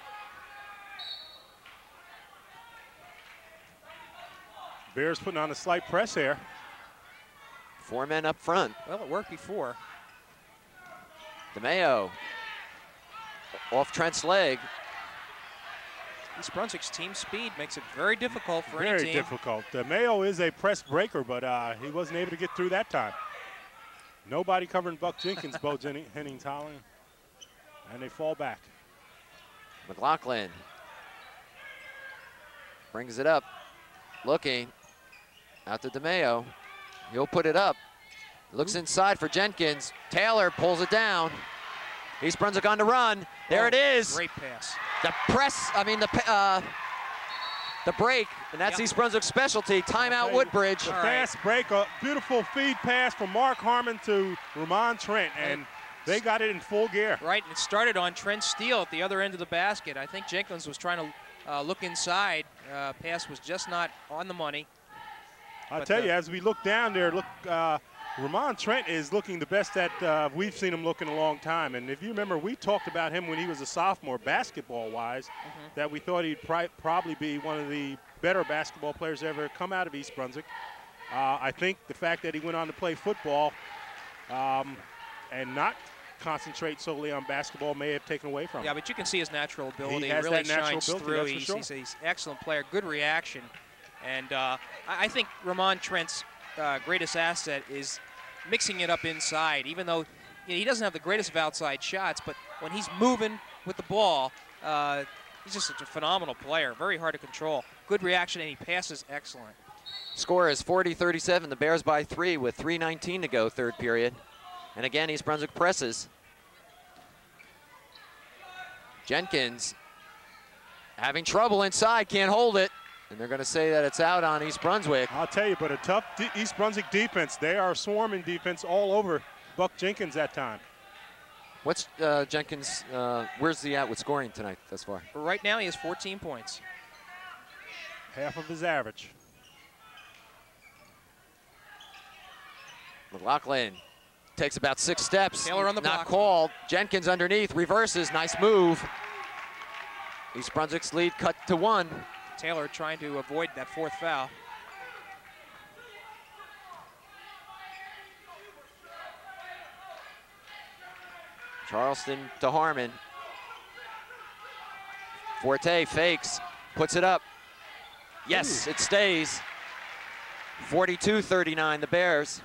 Bears putting on a slight press here. 4 men up front. Well, it worked before. DeMayo off Trent's leg. East Brunswick's team speed makes it very difficult for any team. Very difficult. DeMayo is a press breaker, but he wasn't able to get through that time. Nobody covering Buck Jenkins, Bo Hennings Holland, and they fall back. McLaughlin brings it up, looking out to DeMayo. He'll put it up. Looks inside for Jenkins. Taylor pulls it down. East Brunswick on the run. There it is. Great pass. The press, the break, and that's East Brunswick's specialty. Timeout Woodbridge. The fast break, a beautiful feed pass from Mark Harmon to Ramon Trent, and they got it in full gear. Right, and it started on Trent Steele at the other end of the basket. I think Jenkins was trying to look inside. Pass was just not on the money. I'll tell you, as we look down there, Ramon Trent is looking the best that we've seen him look in a long time. And if you remember, we talked about him when he was a sophomore, basketball-wise, that we thought he'd probably be one of the better basketball players to ever come out of East Brunswick. I think the fact that he went on to play football and not concentrate solely on basketball may have taken away from him. Yeah, but you can see his natural ability. He has really that natural shines ability, through. that's for He's an excellent player, good reaction. And I think Ramon Trent's greatest asset is mixing it up inside, even though he doesn't have the greatest of outside shots, but when he's moving with the ball, he's just such a phenomenal player, very hard to control. Good reaction, and he passes excellent. Score is 40-37. The Bears by 3 with 3:19 to go, third period. And again, East Brunswick presses. Jenkins having trouble inside, can't hold it. And they're going to say that it's out on East Brunswick. I'll tell you, but a tough East Brunswick defense. They are swarming defense all over Buck Jenkins that time. What's Jenkins, where's he at with scoring tonight thus far? Right now, he has 14 points. Half of his average. McLaughlin takes about 6 steps. Taylor on the not block. called. Jenkins underneath, reverses, nice move. East Brunswick's lead cut to 1. Taylor trying to avoid that 4th foul. Charleston to Harmon. Forte fakes, puts it up. Yes, it stays. 42-39, the Bears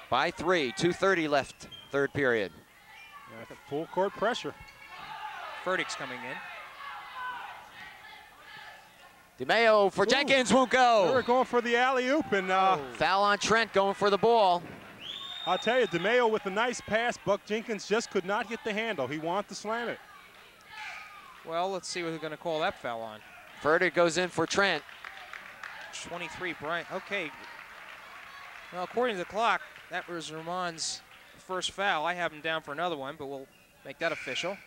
by 3. 2:30 left, third period. Yeah, full court pressure. Furtick's coming in. DeMayo for Jenkins, won't They go. were going for the alley-oop, and Foul on Trent, going for the ball. I'll tell you, DeMayo with a nice pass. Buck Jenkins just could not get the handle. He wanted to slam it. Well, let's see what they're going to call that foul on. Furtick goes in for Trent. 23, Bryant. Okay. Well, according to the clock, that was Ramon's first foul. I have him down for another one, but we'll make that official.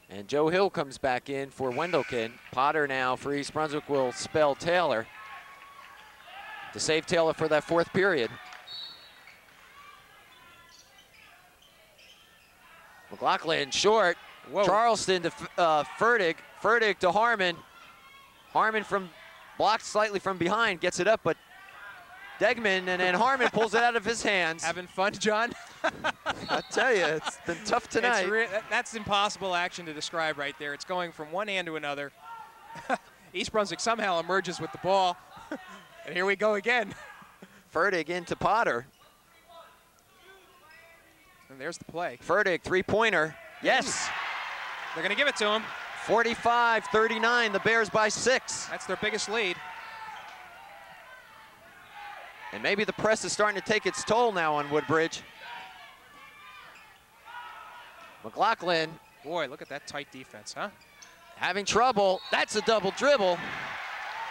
And Joe Hill comes back in for Wendelken. Potter now for East Brunswick will spell Taylor. to save Taylor for that fourth period. McLaughlin short. Whoa. Charleston to Fertig. Fertig to Harmon. Harmon blocked slightly from behind, gets it up, but Degman and then Harmon pulls it out of his hands. Having fun, John? I tell you, it's been tough tonight. That's impossible action to describe right there. It's going from one hand to another. East Brunswick somehow emerges with the ball. And here we go again. Fertig into Potter. And there's the play. Fertig, three-pointer. Yes. They're going to give it to him. 45-39, the Bears by 6. That's their biggest lead. And maybe the press is starting to take its toll now on Woodbridge. McLaughlin. Boy, look at that tight defense, huh? Having trouble. That's a double dribble.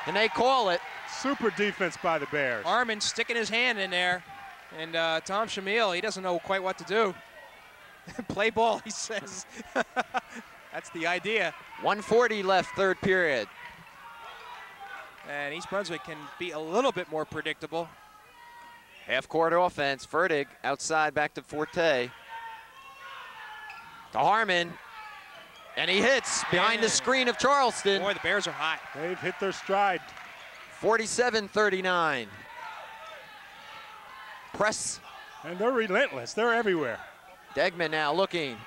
And they call it. Super defense by the Bears. Harmon sticking his hand in there. And Tom Shamil, he doesn't know quite what to do. Play ball, he says. That's the idea. 1:40 left, third period. And East Brunswick can be a little bit more predictable. Half-court offense. Fertig outside, back to Forte. To Harmon. And he hits behind the screen of Charleston. Boy, the Bears are hot. They've hit their stride. 47-39. Press. And they're relentless. They're everywhere. Degman now looking.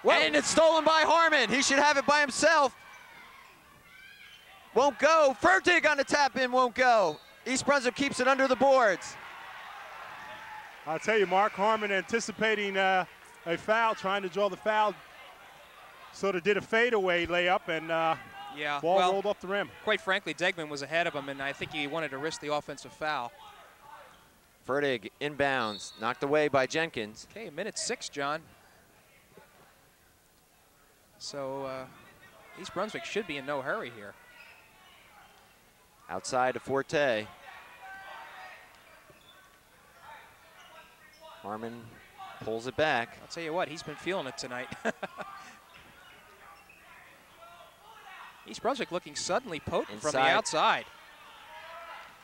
Whoa. And it's stolen by Harmon. He should have it by himself. Won't go. Fertig on the tap in, won't go. East Brunswick keeps it under the boards. I'll tell you, Mark Harmon anticipating a foul, trying to draw the foul. Sort of did a fadeaway layup, and ball rolled off the rim. Quite frankly, Degman was ahead of him, and I think he wanted to risk the offensive foul. Fertig inbounds, knocked away by Jenkins. Okay, minute 6, John. So East Brunswick should be in no hurry here. Outside to Forte. Harmon pulls it back. I'll tell you what, he's been feeling it tonight. East Brunswick looking suddenly potent from the outside.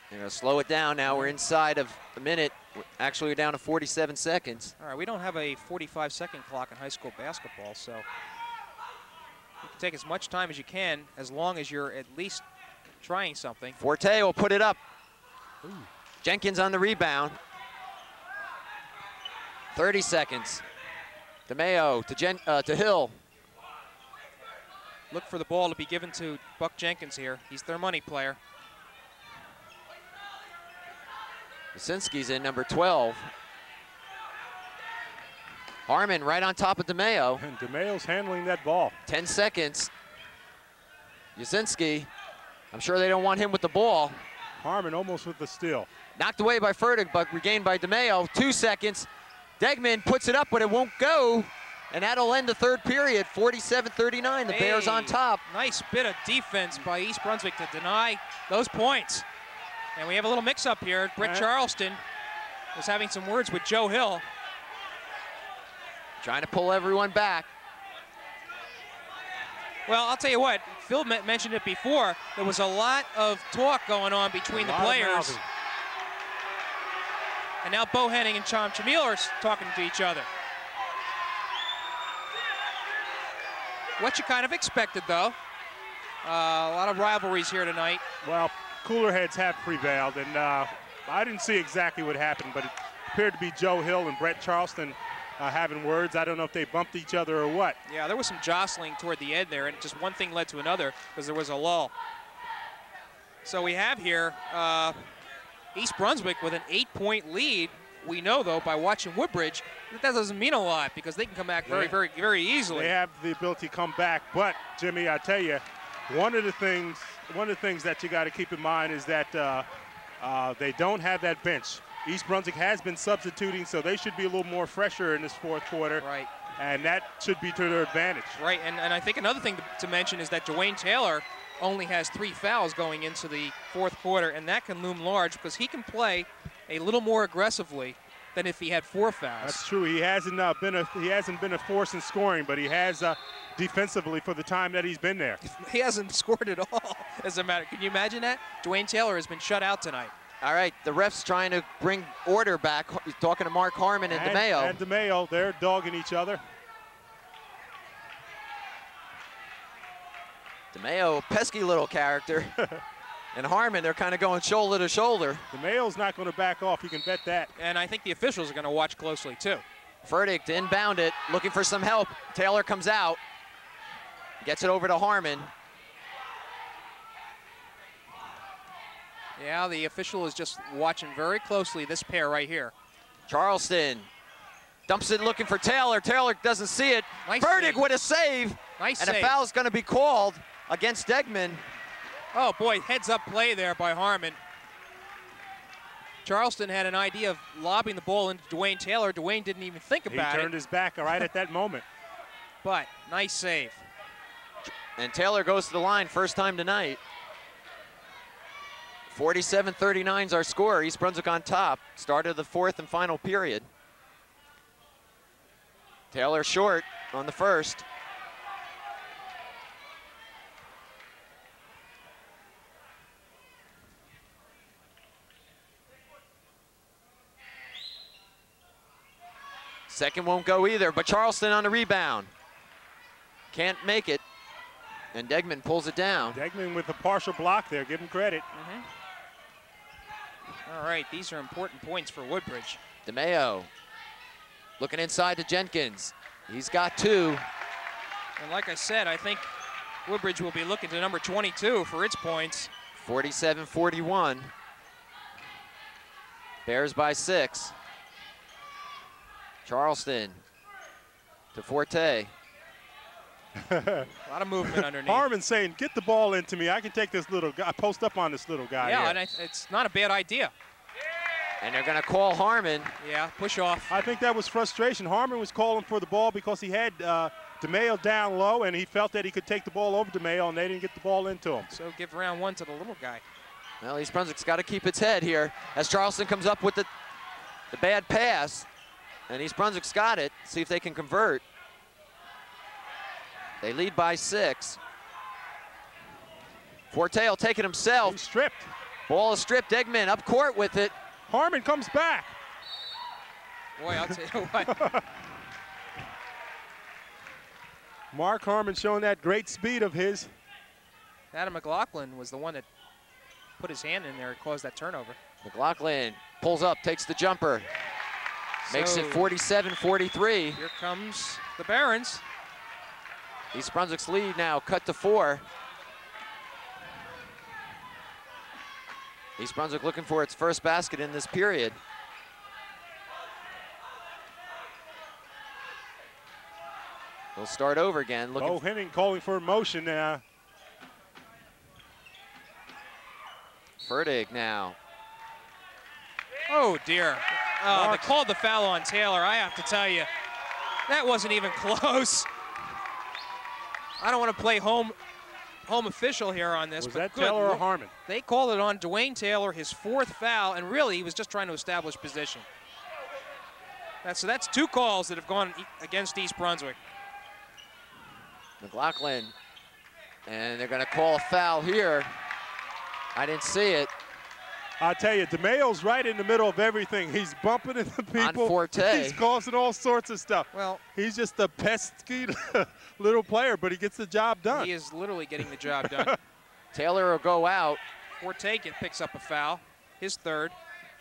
They're going to slow it down now. We're inside of a minute. Actually, we're down to 47 seconds. All right, we don't have a 45-second clock in high school basketball, so you can take as much time as you can as long as you're at least trying something. Forte will put it up. Ooh. Jenkins on the rebound. 30 seconds. DeMayo to Hill. Look for the ball to be given to Buck Jenkins here. He's their money player. Jasinski's in, number 12. Harmon right on top of DeMayo. And DeMayo's handling that ball. 10 seconds. Jasinski, I'm sure they don't want him with the ball. Harmon almost with the steal. Knocked away by Fertig, but regained by DeMayo. 2 seconds. Degman puts it up, but it won't go. And that'll end the third period, 47-39. The Bears on top. Nice bit of defense by East Brunswick to deny those points. And we have a little mix-up here. Brett Charleston was having some words with Joe Hill. Trying to pull everyone back. Well, I'll tell you what, Phil mentioned it before. There was a lot of talk going on between the players. And now Bohanning and Tom Chamil are talking to each other. What you kind of expected, though. A lot of rivalries here tonight. Well, cooler heads have prevailed, and I didn't see exactly what happened, but it appeared to be Joe Hill and Brett Charleston having words. I don't know if they bumped each other or what. Yeah, there was some jostling toward the end there, and just one thing led to another because there was a lull. So we have here East Brunswick with an 8-point lead. We know, though, by watching Woodbridge, that doesn't mean a lot because they can come back very easily. They have the ability to come back, but Jimmy, I tell you, one of the things that you got to keep in mind is that they don't have that bench. East Brunswick has been substituting, so they should be a little more fresher in this fourth quarter. Right. And that should be to their advantage. Right, and I think another thing to mention is that Dwayne Taylor only has 3 fouls going into the fourth quarter, and that can loom large because he can play a little more aggressively than if he had 4 fouls. That's true. He hasn't been a force in scoring, but he has defensively for the time that he's been there. He hasn't scored at all, as a matter. Can you imagine that? Dwayne Taylor has been shut out tonight. All right, the ref's trying to bring order back. He's talking to Mark Harmon and DeMayo. And DeMayo, they're dogging each other. DeMayo, pesky little character. And Harmon, they're kind of going shoulder to shoulder. DeMayo's not going to back off, you can bet that. And I think the officials are going to watch closely, too. Furtick to inbound it, looking for some help. Taylor comes out, gets it over to Harmon. Yeah, the official is just watching very closely this pair right here. Charleston dumps it looking for Taylor. Taylor doesn't see it. Nice Furtick save. with a save. Nice and save. a foul's going to be called against Degman. Oh, boy, heads-up play there by Harmon. Charleston had an idea of lobbing the ball into Dwayne Taylor. Dwayne didn't even think about it. He turned his back right at that moment. But nice save. And Taylor goes to the line first time tonight. 47-39 is our score. East Brunswick on top. Start of the fourth and final period. Taylor short on the first. Second won't go either, but Charleston on the rebound. Can't make it. And Degman pulls it down. Degman with a partial block there, give him credit. All right, these are important points for Woodbridge. DeMayo looking inside to Jenkins. He's got two. And like I said, I think Woodbridge will be looking to number 22 for its points. 47-41. Bears by 6. Charleston to Forte. A lot of movement underneath. Harmon saying, get the ball into me. I can take this little guy, post up on this little guy. Yeah, here. and it's not a bad idea. And they're going to call Harmon. Yeah, push off. I think that was frustration. Harmon was calling for the ball because he had DeMayo down low, and he felt that he could take the ball over DeMayo, and they didn't get the ball into him. So give round one to the little guy. Well, East Brunswick's got to keep its head here as Charleston comes up with the bad pass. And East Brunswick's got it. See if they can convert. They lead by 6. Forte will take it himself. He's stripped. Ball is stripped. Degman up court with it. Harmon comes back. Boy, I'll tell you what. Mark Harmon showing that great speed of his. Adam McLaughlin was the one that put his hand in there and caused that turnover. McLaughlin pulls up, takes the jumper. Makes it 47-43. Here comes the Barons. East Brunswick's lead now cut to 4. East Brunswick looking for its first basket in this period. They'll start over again. Bo Henning calling for motion now. Furtick now. Oh, dear. They called the foul on Taylor. I have to tell you, that wasn't even close. I don't want to play home official here on this. Was but that good Taylor or Lord. Harmon? They called it on Dwayne Taylor, his 4th foul, and really he was just trying to establish position. So that's 2 calls that have gone against East Brunswick. McLaughlin, and they're going to call a foul here. I didn't see it. I'll tell you, DeMayo's right in the middle of everything. He's bumping into people. On Forte. He's causing all sorts of stuff. Well, he's just a pesky little player, but he gets the job done. He is literally getting the job done. Taylor will go out. Forte picks up a foul, his 3rd.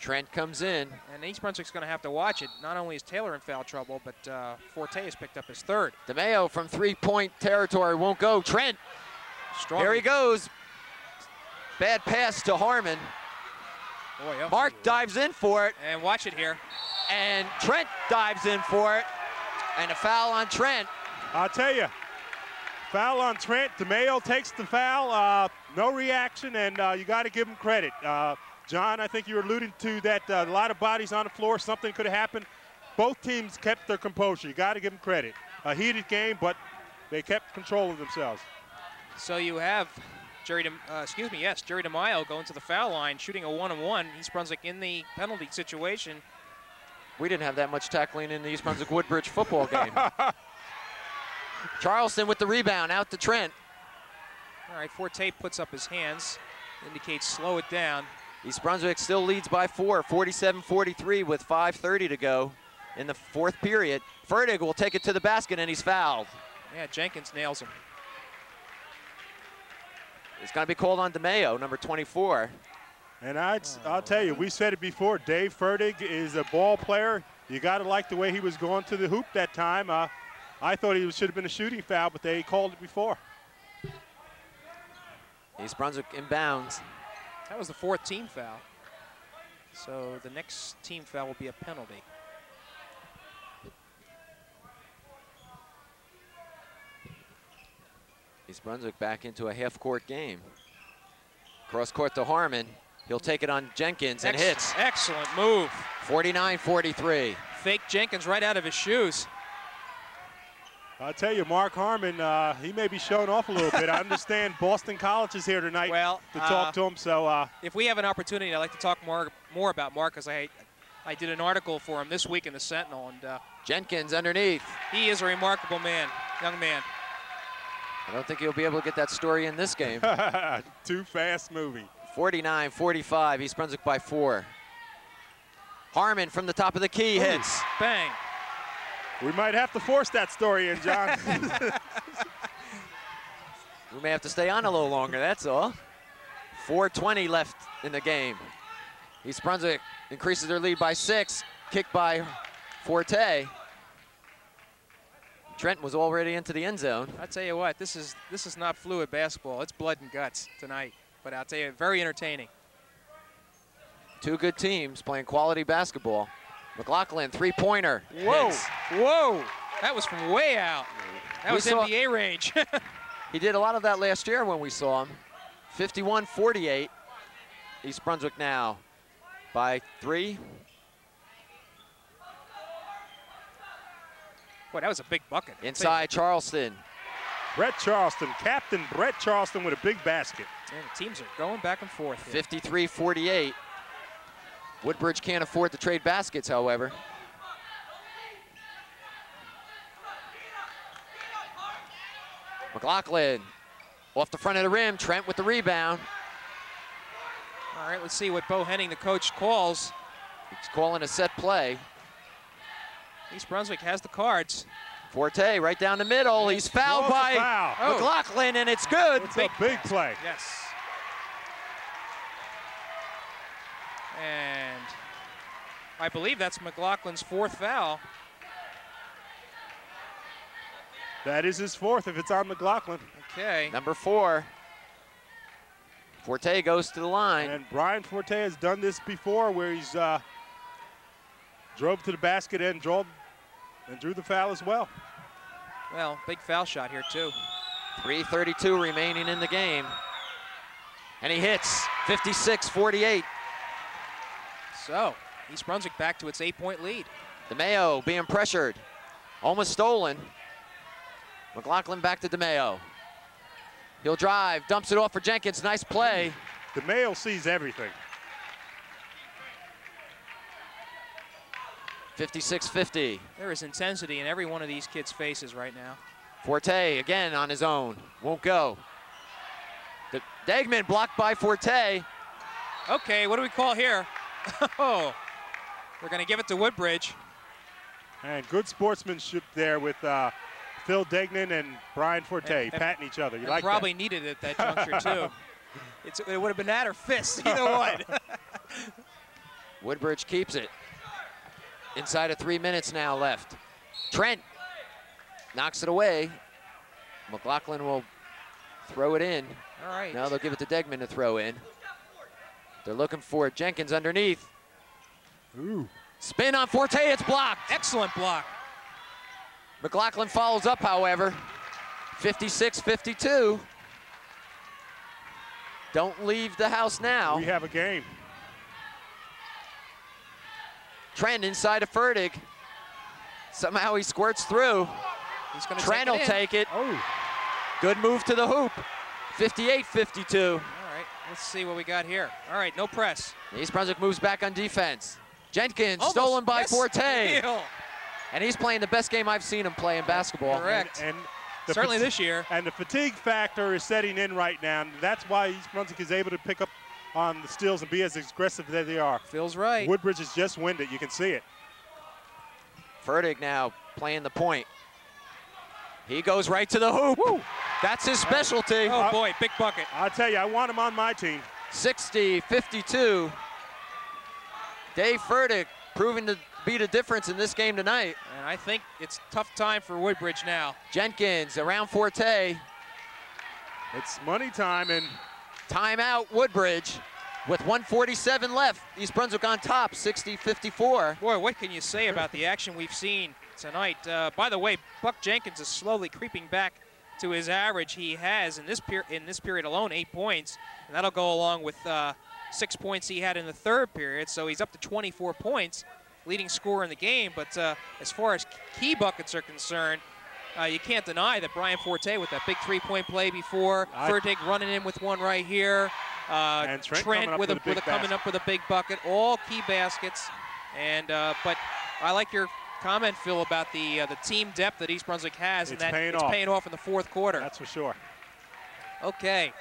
Trent comes in. And East Brunswick's going to have to watch it. Not only is Taylor in foul trouble, but Forte has picked up his 3rd. DeMayo from 3-point territory won't go. Trent, strong. There he goes. Bad pass to Harmon. Boy, Mark dives in for it. And watch it here. And Trent dives in for it. And a foul on Trent. I'll tell you, foul on Trent. DeMayo takes the foul. No reaction, and you got to give him credit. John, I think you were alluding to that a lot of bodies on the floor. Something could have happened. Both teams kept their composure. You got to give them credit. A heated game, but they kept control of themselves. So you have Jerry DeMaio going to the foul line, shooting a 1-on-1. East Brunswick in the penalty situation. We didn't have that much tackling in the East Brunswick Woodbridge football game. Charleston with the rebound, out to Trent. All right, Forte puts up his hands, indicates slow it down. East Brunswick still leads by 4, 47-43 with 5:30 to go in the fourth period. Fertig will take it to the basket, and he's fouled. Yeah, Jenkins nails him. It's going to be called on DeMayo, number 24. And I'll tell you, we said it before, Dave Fertig is a ball player. You got to like the way he was going to the hoop that time. I thought he should have been a shooting foul, but they called it before. East Brunswick inbounds. That was the 4th team foul. So the next team foul will be a penalty. East Brunswick back into a half-court game. Cross court to Harmon. He'll take it on Jenkins and hits. Excellent move. 49-43. Fake Jenkins right out of his shoes. I'll tell you, Mark Harmon, he may be showing off a little bit. I understand Boston College is here tonight to talk to him. So if we have an opportunity, I'd like to talk more about Mark, because I did an article for him this week in the Sentinel. And Jenkins underneath. He is a remarkable man, young man. I don't think he'll be able to get that story in this game. Too fast moving. 49-45, East Brunswick by 4. Harmon from the top of the key hits. Bang. We might have to force that story in, John. We may have to stay on a little longer, that's all. 4:20 left in the game. East Brunswick increases their lead by 6. Kicked by Forte. Trent was already into the end zone. I tell you what, this is not fluid basketball. It's blood and guts tonight. But I'll tell you, very entertaining. Two good teams playing quality basketball. McLaughlin, three-pointer. Whoa, hits. whoa. That was from way out. That was NBA range. He did a lot of that last year when we saw him. 51-48. East Brunswick now by 3. Boy, that was a big bucket. Inside Charleston. Brett Charleston, Captain Brett Charleston with a big basket. And the teams are going back and forth. 53-48. Woodbridge can't afford to trade baskets, however. McLaughlin off the front of the rim. Trent with the rebound. All right, let's see what Bo Henning, the coach, calls. He's calling a set play. East Brunswick has the cards. Forte right down the middle. He's fouled by McLaughlin, and it's good. It's a big play. Yes. And I believe that's McLaughlin's 4th foul. That is his 4th if it's on McLaughlin. Okay. Number 4. Forte goes to the line. And Brian Forte has done this before, where he's drove to the basket and drew the foul as well. Well, big foul shot here too. 3:32 remaining in the game. And he hits. 56-48. So, East Brunswick back to its 8-point lead. DeMayo being pressured. Almost stolen. McLaughlin back to DeMayo. He'll drive, dumps it off for Jenkins. Nice play. DeMayo sees everything. 56-50. There is intensity in every one of these kids' faces right now. Forte again on his own. Won't go. Degman blocked by Forte. Okay, what do we call here? Oh, we're going to give it to Woodbridge. And good sportsmanship there with Phil Degnan and Brian Forte patting each other. You like that? Probably needed it at that juncture, too. It would have been that or fists, either one. Woodbridge keeps it. Inside of 3 minutes now left. Trent knocks it away. McLaughlin will throw it in. All right. Now they'll give it to Degman to throw in. They're looking for Jenkins underneath. Ooh. Spin on Forte, it's blocked. Excellent block. McLaughlin follows up, however. 56-52. Don't leave the house now. We have a game. Trent inside of Fertig. Somehow he squirts through. He's going to Trent will take it. Oh. Good move to the hoop. 58-52. All right, let's see what we got here. All right, no press. East Brunswick moves back on defense. Jenkins Almost, stolen by yes, Forte. Steal. And he's playing the best game I've seen him play in basketball. Correct. And certainly this year. And the fatigue factor is setting in right now. And that's why East Brunswick is able to pick up on the steals and be as aggressive as they are. Phil's right. Woodbridge is just winded. You can see it. Fertig now playing the point. He goes right to the hoop. Woo. That's his specialty. Oh, boy, big bucket. I'll tell you, I want him on my team. 60-52. Dave Fertig proving to be the difference in this game tonight. And I think it's tough time for Woodbridge now. Jenkins around Forte. It's money time, and Timeout Woodbridge with 1:47 left. East Brunswick on top, 60-54. Boy, what can you say about the action we've seen tonight? By the way, Buck Jenkins is slowly creeping back to his average. He has in this period alone 8 points, and that'll go along with 6 points he had in the third period. So he's up to 24 points, leading scorer in the game. But as far as key buckets are concerned, you can't deny that Brian Forte with that big three-point play before, Fertig running in with one right here, and Trent coming up with a big bucket, all key baskets. And but I like your comment, Phil, about the team depth that East Brunswick has, and that it's paying off in the fourth quarter. That's for sure. Okay.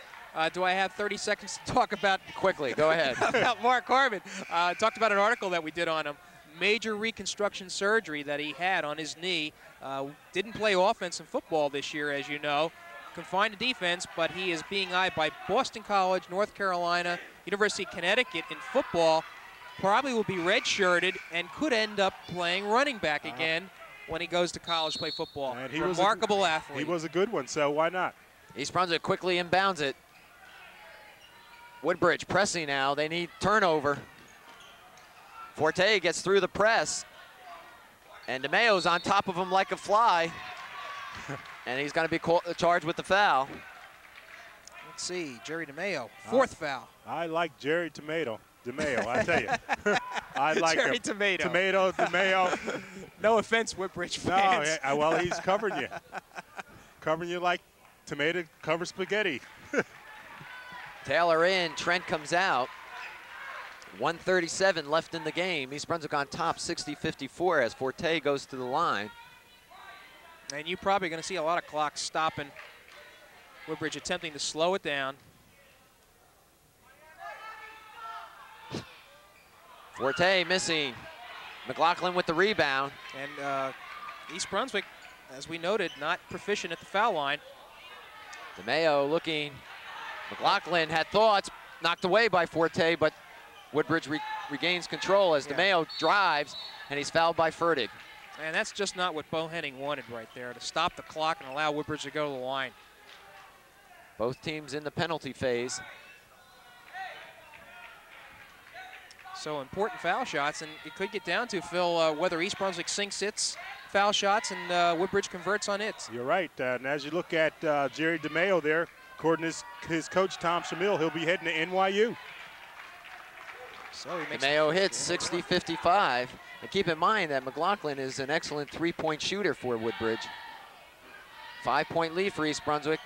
Do I have 30 seconds to talk about quickly? Go ahead. about Mark Harmon? Talked about an article that we did on him. Major reconstruction surgery that he had on his knee. Didn't play offense in football this year, as you know. Confined to defense, but he is being eyed by Boston College, North Carolina, University of Connecticut in football. Probably will be redshirted and could end up playing running back again when he goes to college to play football. And he remarkable athlete. He was a good one, so why not? East Brunswick quickly inbounds it. Woodbridge pressing now. They need turnover. Forte gets through the press. And DeMayo's on top of him like a fly. And he's going to be charged with the foul. Let's see, Jerry DeMayo, fourth foul. I like Jerry DeMayo, I tell you. I like Jerry him. Tomato. DeMayo. No offense, Woodbridge fans. No, well, he's covering you. Covering you like tomato covers spaghetti. Taylor in, Trent comes out. 1:37 left in the game. East Brunswick on top, 60-54 as Forte goes to the line. And you're probably going to see a lot of clocks stopping. Woodbridge attempting to slow it down. Forte missing. McLaughlin with the rebound. And East Brunswick, as we noted, not proficient at the foul line. DeMayo looking. McLaughlin had thoughts, knocked away by Forte, but Woodbridge regains control as DeMayo drives, and he's fouled by Fertig. And that's just not what Bo Henning wanted right there, to stop the clock and allow Woodbridge to go to the line. Both teams in the penalty phase. So important foul shots, and it could get down to, Phil, whether East Brunswick sinks its foul shots and Woodbridge converts on its. You're right, and as you look at Jerry DeMayo there, according to his coach, Tom Shamil, he'll be heading to NYU. So he makes DeMayo hits 60-55. And keep in mind that McLaughlin is an excellent three-point shooter for Woodbridge. 5-point lead for East Brunswick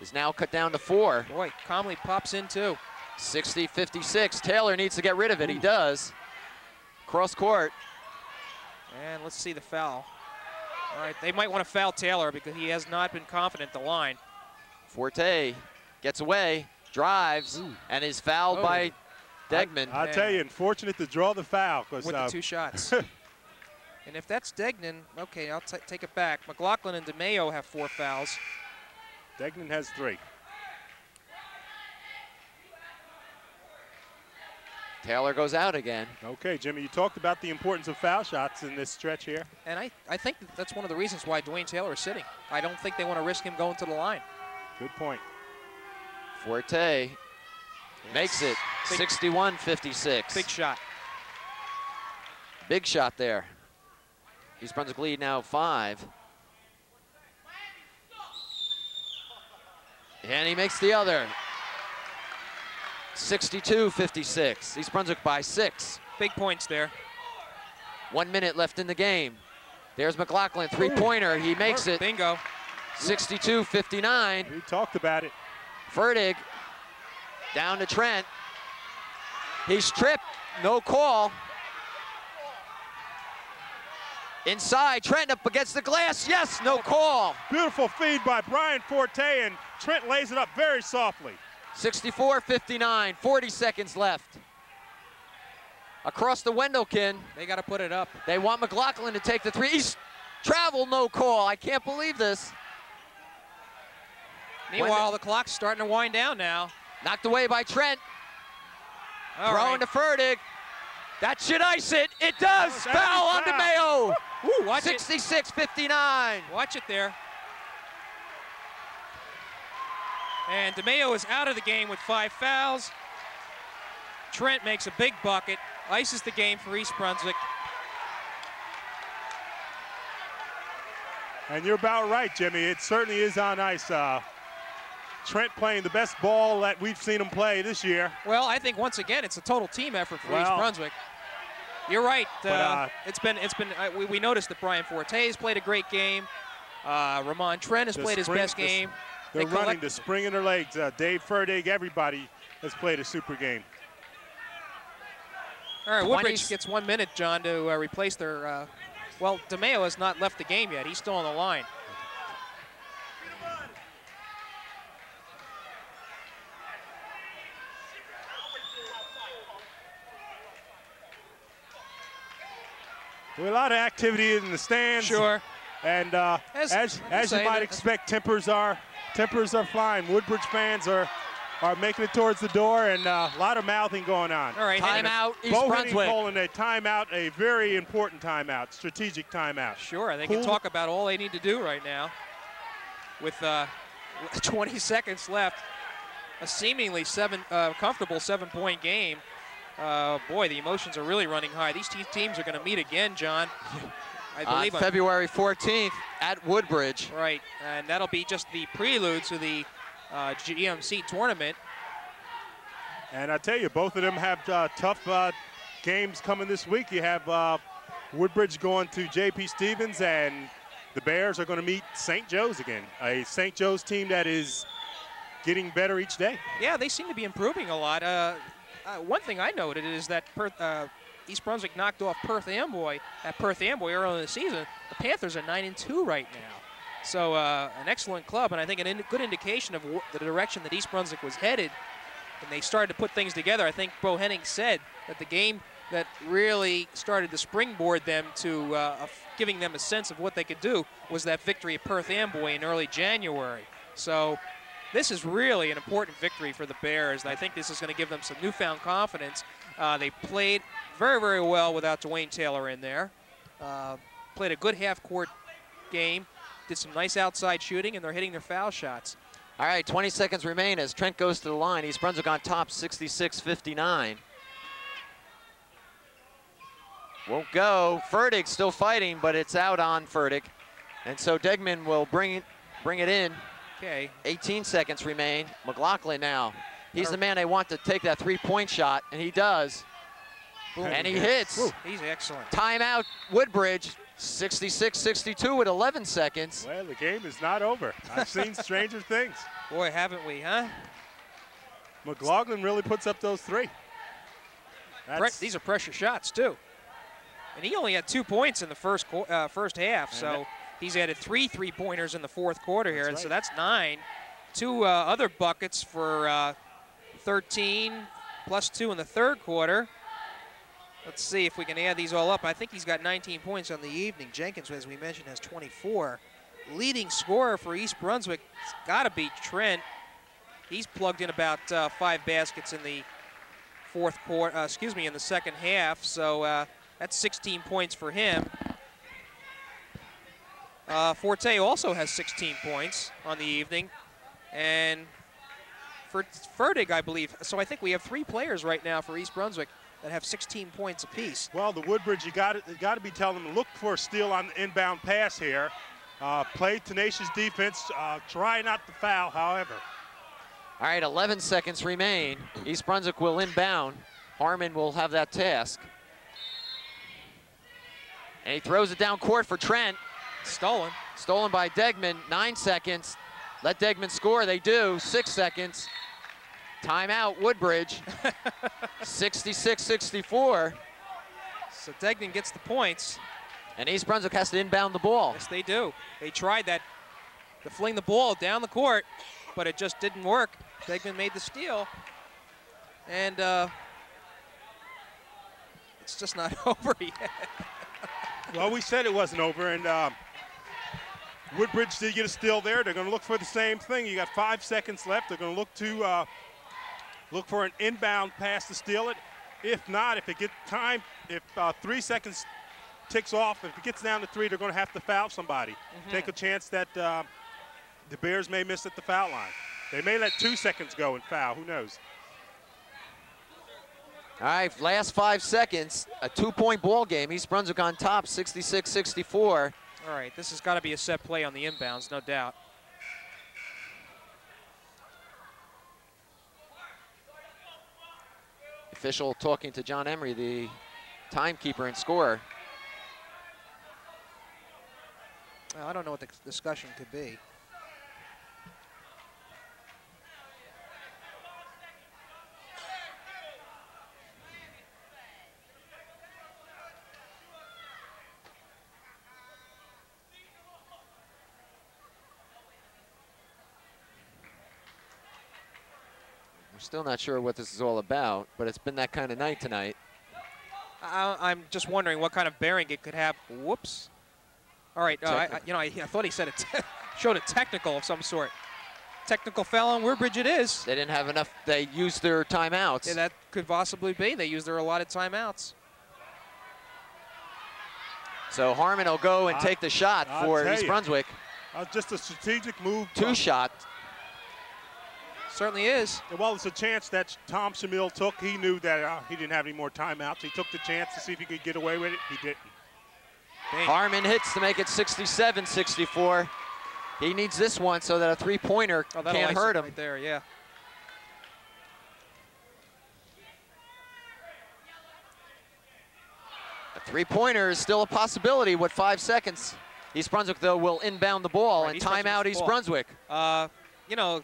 is now cut down to 4. Boy, Comley pops in too. 60-56. Taylor needs to get rid of it. He does. Cross court. And let's see the foul. All right, they might want to foul Taylor because he has not been confident at the line. Forte gets away, drives, and is fouled by Degman. I'll tell you, unfortunate to draw the foul. With the 2 shots. And if that's Degnan, okay, I'll take it back. McLaughlin and DeMayo have 4 fouls. Degnan has 3. Taylor goes out again. Okay, Jimmy, you talked about the importance of foul shots in this stretch here. And I think that's one of the reasons why Dwayne Taylor is sitting. I don't think they want to risk him going to the line. Good point. Forte makes it 61-56. Big shot. Big shot there. East Brunswick lead now 5. And he makes the other. 62-56. East Brunswick by 6. Big points there. 1 minute left in the game. There's McLaughlin, three-pointer. He makes it. Bingo. 62-59. We talked about it. Fertig down to Trent. He's tripped, no call. Inside, Trent up against the glass. Yes, no call. Beautiful feed by Brian Forte, and Trent lays it up very softly. 64-59, 40 seconds left. Across the Wendelkin. They got to put it up. They want McLaughlin to take the three. He's travel, no call. I can't believe this. Meanwhile, the clock's starting to wind down now. Knocked away by Trent. Throwing to Fertig. That should ice it. It does. Foul on DeMeo. Ooh, watch 66-59. Watch it there. And DeMeo is out of the game with 5 fouls. Trent makes a big bucket, ices the game for East Brunswick. And you're about right, Jimmy. It certainly is on ice. Trent playing the best ball that we've seen him play this year. Well, I think once again it's a total team effort for East Brunswick. You're right. We noticed that Brian Fortes played a great game. Ramon Trent has played his best game. They're running the spring in their legs. Dave Ferdig, everybody has played a super game. All right, Woodbridge gets 1 minute, John, to replace their. Well, DeMeo has not left the game yet. He's still on the line. A lot of activity in the stands. Sure. And as you might expect, tempers are flying. Woodbridge fans are making it towards the door, and a lot of mouthing going on. All right, timeout, East Brunswick. calling a timeout, a very important timeout, strategic timeout. Sure, they can talk about all they need to do right now. With 20 seconds left, a seemingly comfortable 7-point game. Boy, the emotions are really running high. These two teams are going to meet again, John. I believe on February 14th at Woodbridge. Right, and that'll be just the prelude to the GMC tournament. And I tell you, both of them have tough games coming this week. You have Woodbridge going to J.P. Stevens, and the Bears are going to meet St. Joe's again, a St. Joe's team that is getting better each day. Yeah, they seem to be improving a lot. One thing I noted is that East Brunswick knocked off Perth Amboy at Perth Amboy earlier in the season. The Panthers are 9-2 right now. So an excellent club, and I think a good indication of the direction that East Brunswick was headed. And they started to put things together. I think Bo Henning said that the game that really started to springboard them to giving them a sense of what they could do was that victory at Perth Amboy in early January. So this is really an important victory for the Bears. I think this is going to give them some newfound confidence. They played very, very well without Dwayne Taylor in there. Played a good half-court game, did some nice outside shooting, and they're hitting their foul shots. All right, 20 seconds remain as Trent goes to the line. East Brunswick on top, 66-59. Won't go. Fertig still fighting, but it's out on Fertig. And so Degman will bring it in. Okay. 18 seconds remain. McLaughlin now. He's the man they want to take that three-point shot, and he does. And he hits. Woo. He's excellent. Timeout, Woodbridge, 66-62 with 11 seconds. Well, the game is not over. I've seen stranger things. Boy, haven't we, huh? McLaughlin really puts up those three. These are pressure shots, too. And he only had 2 points in the first half, so he's added 3 3-pointers in the fourth quarter here, and so that's 9. 2 other buckets for 13, plus 2 in the third quarter. Let's see if we can add these all up. I think he's got 19 points on the evening. Jenkins, as we mentioned, has 24. Leading scorer for East Brunswick, it's got to be Trent. He's plugged in about 5 baskets in the fourth quarter. In the second half. So that's 16 points for him. Forte also has 16 points on the evening, and for Fertig, I believe. So I think we have 3 players right now for East Brunswick that have 16 points apiece. Well, the Woodbridge, you got to be telling them, look for a steal on the inbound pass here. Play tenacious defense. Try not to foul, however. All right, 11 seconds remain. East Brunswick will inbound. Harmon will have that task. And he throws it down court for Trent. Stolen. Stolen by Degman. 9 seconds. Let Degman score. They do. 6 seconds. Timeout, Woodbridge. 66-64. So Degman gets the points. And East Brunswick has to inbound the ball. Yes, they do. They tried that to fling the ball down the court, but it just didn't work. Beckman made the steal. And it's just not over yet. Well, we said it wasn't over, and Woodbridge did get a steal there. They're going to look for the same thing. You got 5 seconds left. They're going to look for an inbound pass to steal it. If not, if it gets time, if 3 seconds ticks off, if it gets down to 3, they're going to have to foul somebody. Take a chance that the Bears may miss at the foul line. They may let 2 seconds go and foul. Who knows? All right, last 5 seconds, a 2-point ball game. East Brunswick on top, 66-64. All right, this has got to be a set play on the inbounds, no doubt. Official talking to John Emery, the timekeeper and scorer. I don't know what the discussion could be. We're still not sure what this is all about, but it's been that kind of night tonight. I'm just wondering what kind of bearing it could have. Whoops. All right, I thought he said it showed a technical of some sort. Technical foul on Woodbridge it is. They didn't have enough. They used their timeouts. Yeah, that could possibly be. They used their allotted timeouts. So Harmon will go and take the shot for East Brunswick. Just a strategic move. 2 shot. Certainly is. Well, it's a chance that Tom Shamil took. He knew that he didn't have any more timeouts. He took the chance to see if he could get away with it. He didn't. Dang. Harmon hits to make it 67-64. He needs this one so that a 3-pointer can't hurt him. Right there, yeah. A 3-pointer is still a possibility with 5 seconds. East Brunswick, though, will inbound the ball and timeout East Brunswick. You know,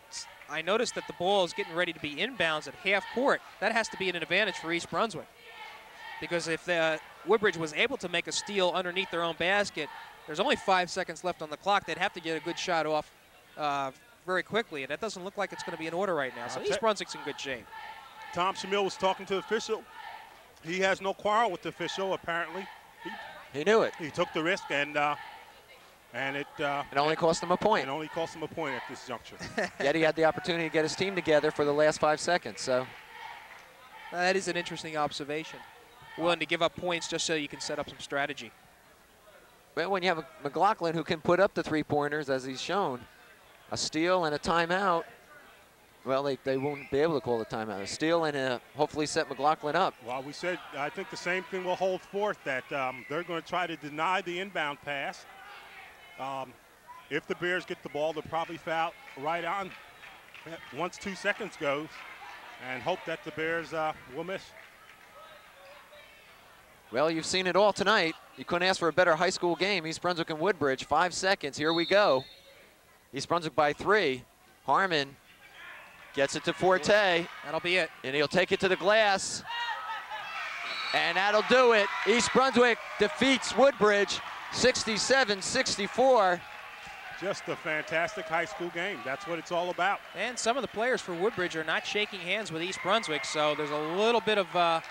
I noticed that the ball is getting ready to be inbounds at half court. That has to be an advantage for East Brunswick. Because if Woodbridge was able to make a steal underneath their own basket, there's only 5 seconds left on the clock. They'd have to get a good shot off very quickly, and that doesn't look like it's going to be in order right now. So East Brunswick's in good shape. Tom Shamil was talking to the official. He has no quarrel with the official, apparently. He knew it. He took the risk, and it only cost him a point. It only cost him a point at this juncture. Yet he had the opportunity to get his team together for the last 5 seconds. So that is an interesting observation. Willing to give up points just so you can set up some strategy. Well, when you have a McLaughlin who can put up the 3-pointers, as he's shown, a steal and a timeout, well, they won't be able to call the timeout. A steal and hopefully set McLaughlin up. Well, we said, I think the same thing will hold forth, that they're going to try to deny the inbound pass. If the Bears get the ball, they'll probably foul right on once 2 seconds goes and hope that the Bears will miss. Well, you've seen it all tonight. You couldn't ask for a better high school game. East Brunswick and Woodbridge, 5 seconds. Here we go. East Brunswick by 3. Harmon gets it to Forte. That'll be it. And he'll take it to the glass. And that'll do it. East Brunswick defeats Woodbridge 67-64. Just a fantastic high school game. That's what it's all about. And some of the players for Woodbridge are not shaking hands with East Brunswick, so there's a little bit of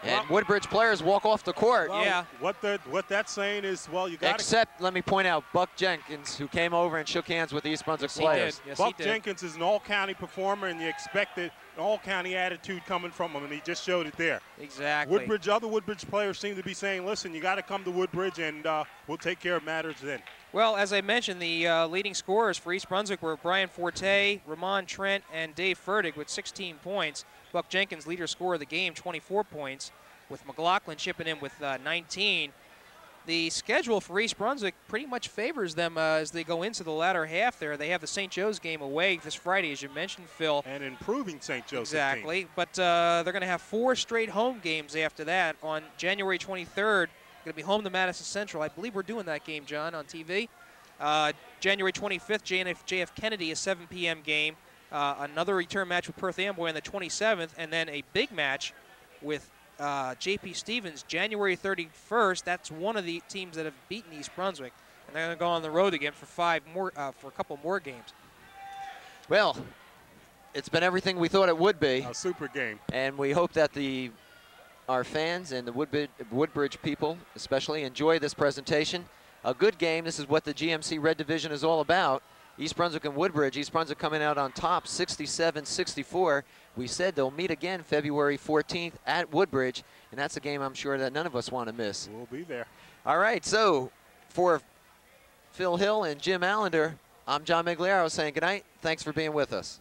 and Woodbridge players walk off the court. Well, yeah. What that's saying is, well, you got Except, let me point out, Buck Jenkins, who came over and shook hands with East Brunswick players. Yes, Buck Jenkins is an all-county performer, and you expected an all-county attitude coming from him, and he just showed it there. Exactly. Other Woodbridge players seem to be saying, listen, you got to come to Woodbridge, and we'll take care of matters then. Well, as I mentioned, the leading scorers for East Brunswick were Brian Forte, Ramon Trent, and Dave Fertig with 16 points. Buck Jenkins, leader scorer of the game, 24 points, with McLaughlin chipping in with 19. The schedule for East Brunswick pretty much favors them as they go into the latter half there. They have the St. Joe's game away this Friday, as you mentioned, Phil. And improving St. Joe's. Exactly. team. But they're going to have 4 straight home games after that. On January 23rd, going to be home to Madison Central. I believe we're doing that game, John, on TV. January 25th, JF Kennedy, a 7 p.m. game. Another return match with Perth Amboy on the 27th, and then a big match with J.P. Stevens, January 31st. That's one of the teams that have beaten East Brunswick, and they're going to go on the road again for a couple more games. Well, it's been everything we thought it would be. A super game. And we hope that our fans and the Woodbridge people especially enjoy this presentation. A good game. This is what the GMC Red Division is all about. East Brunswick and Woodbridge. East Brunswick coming out on top, 67-64. We said they'll meet again February 14th at Woodbridge, and that's a game I'm sure that none of us want to miss. We'll be there. All right, so for Phil Hill and Jim Allender, I'm John Meggiolaro saying good night. Thanks for being with us.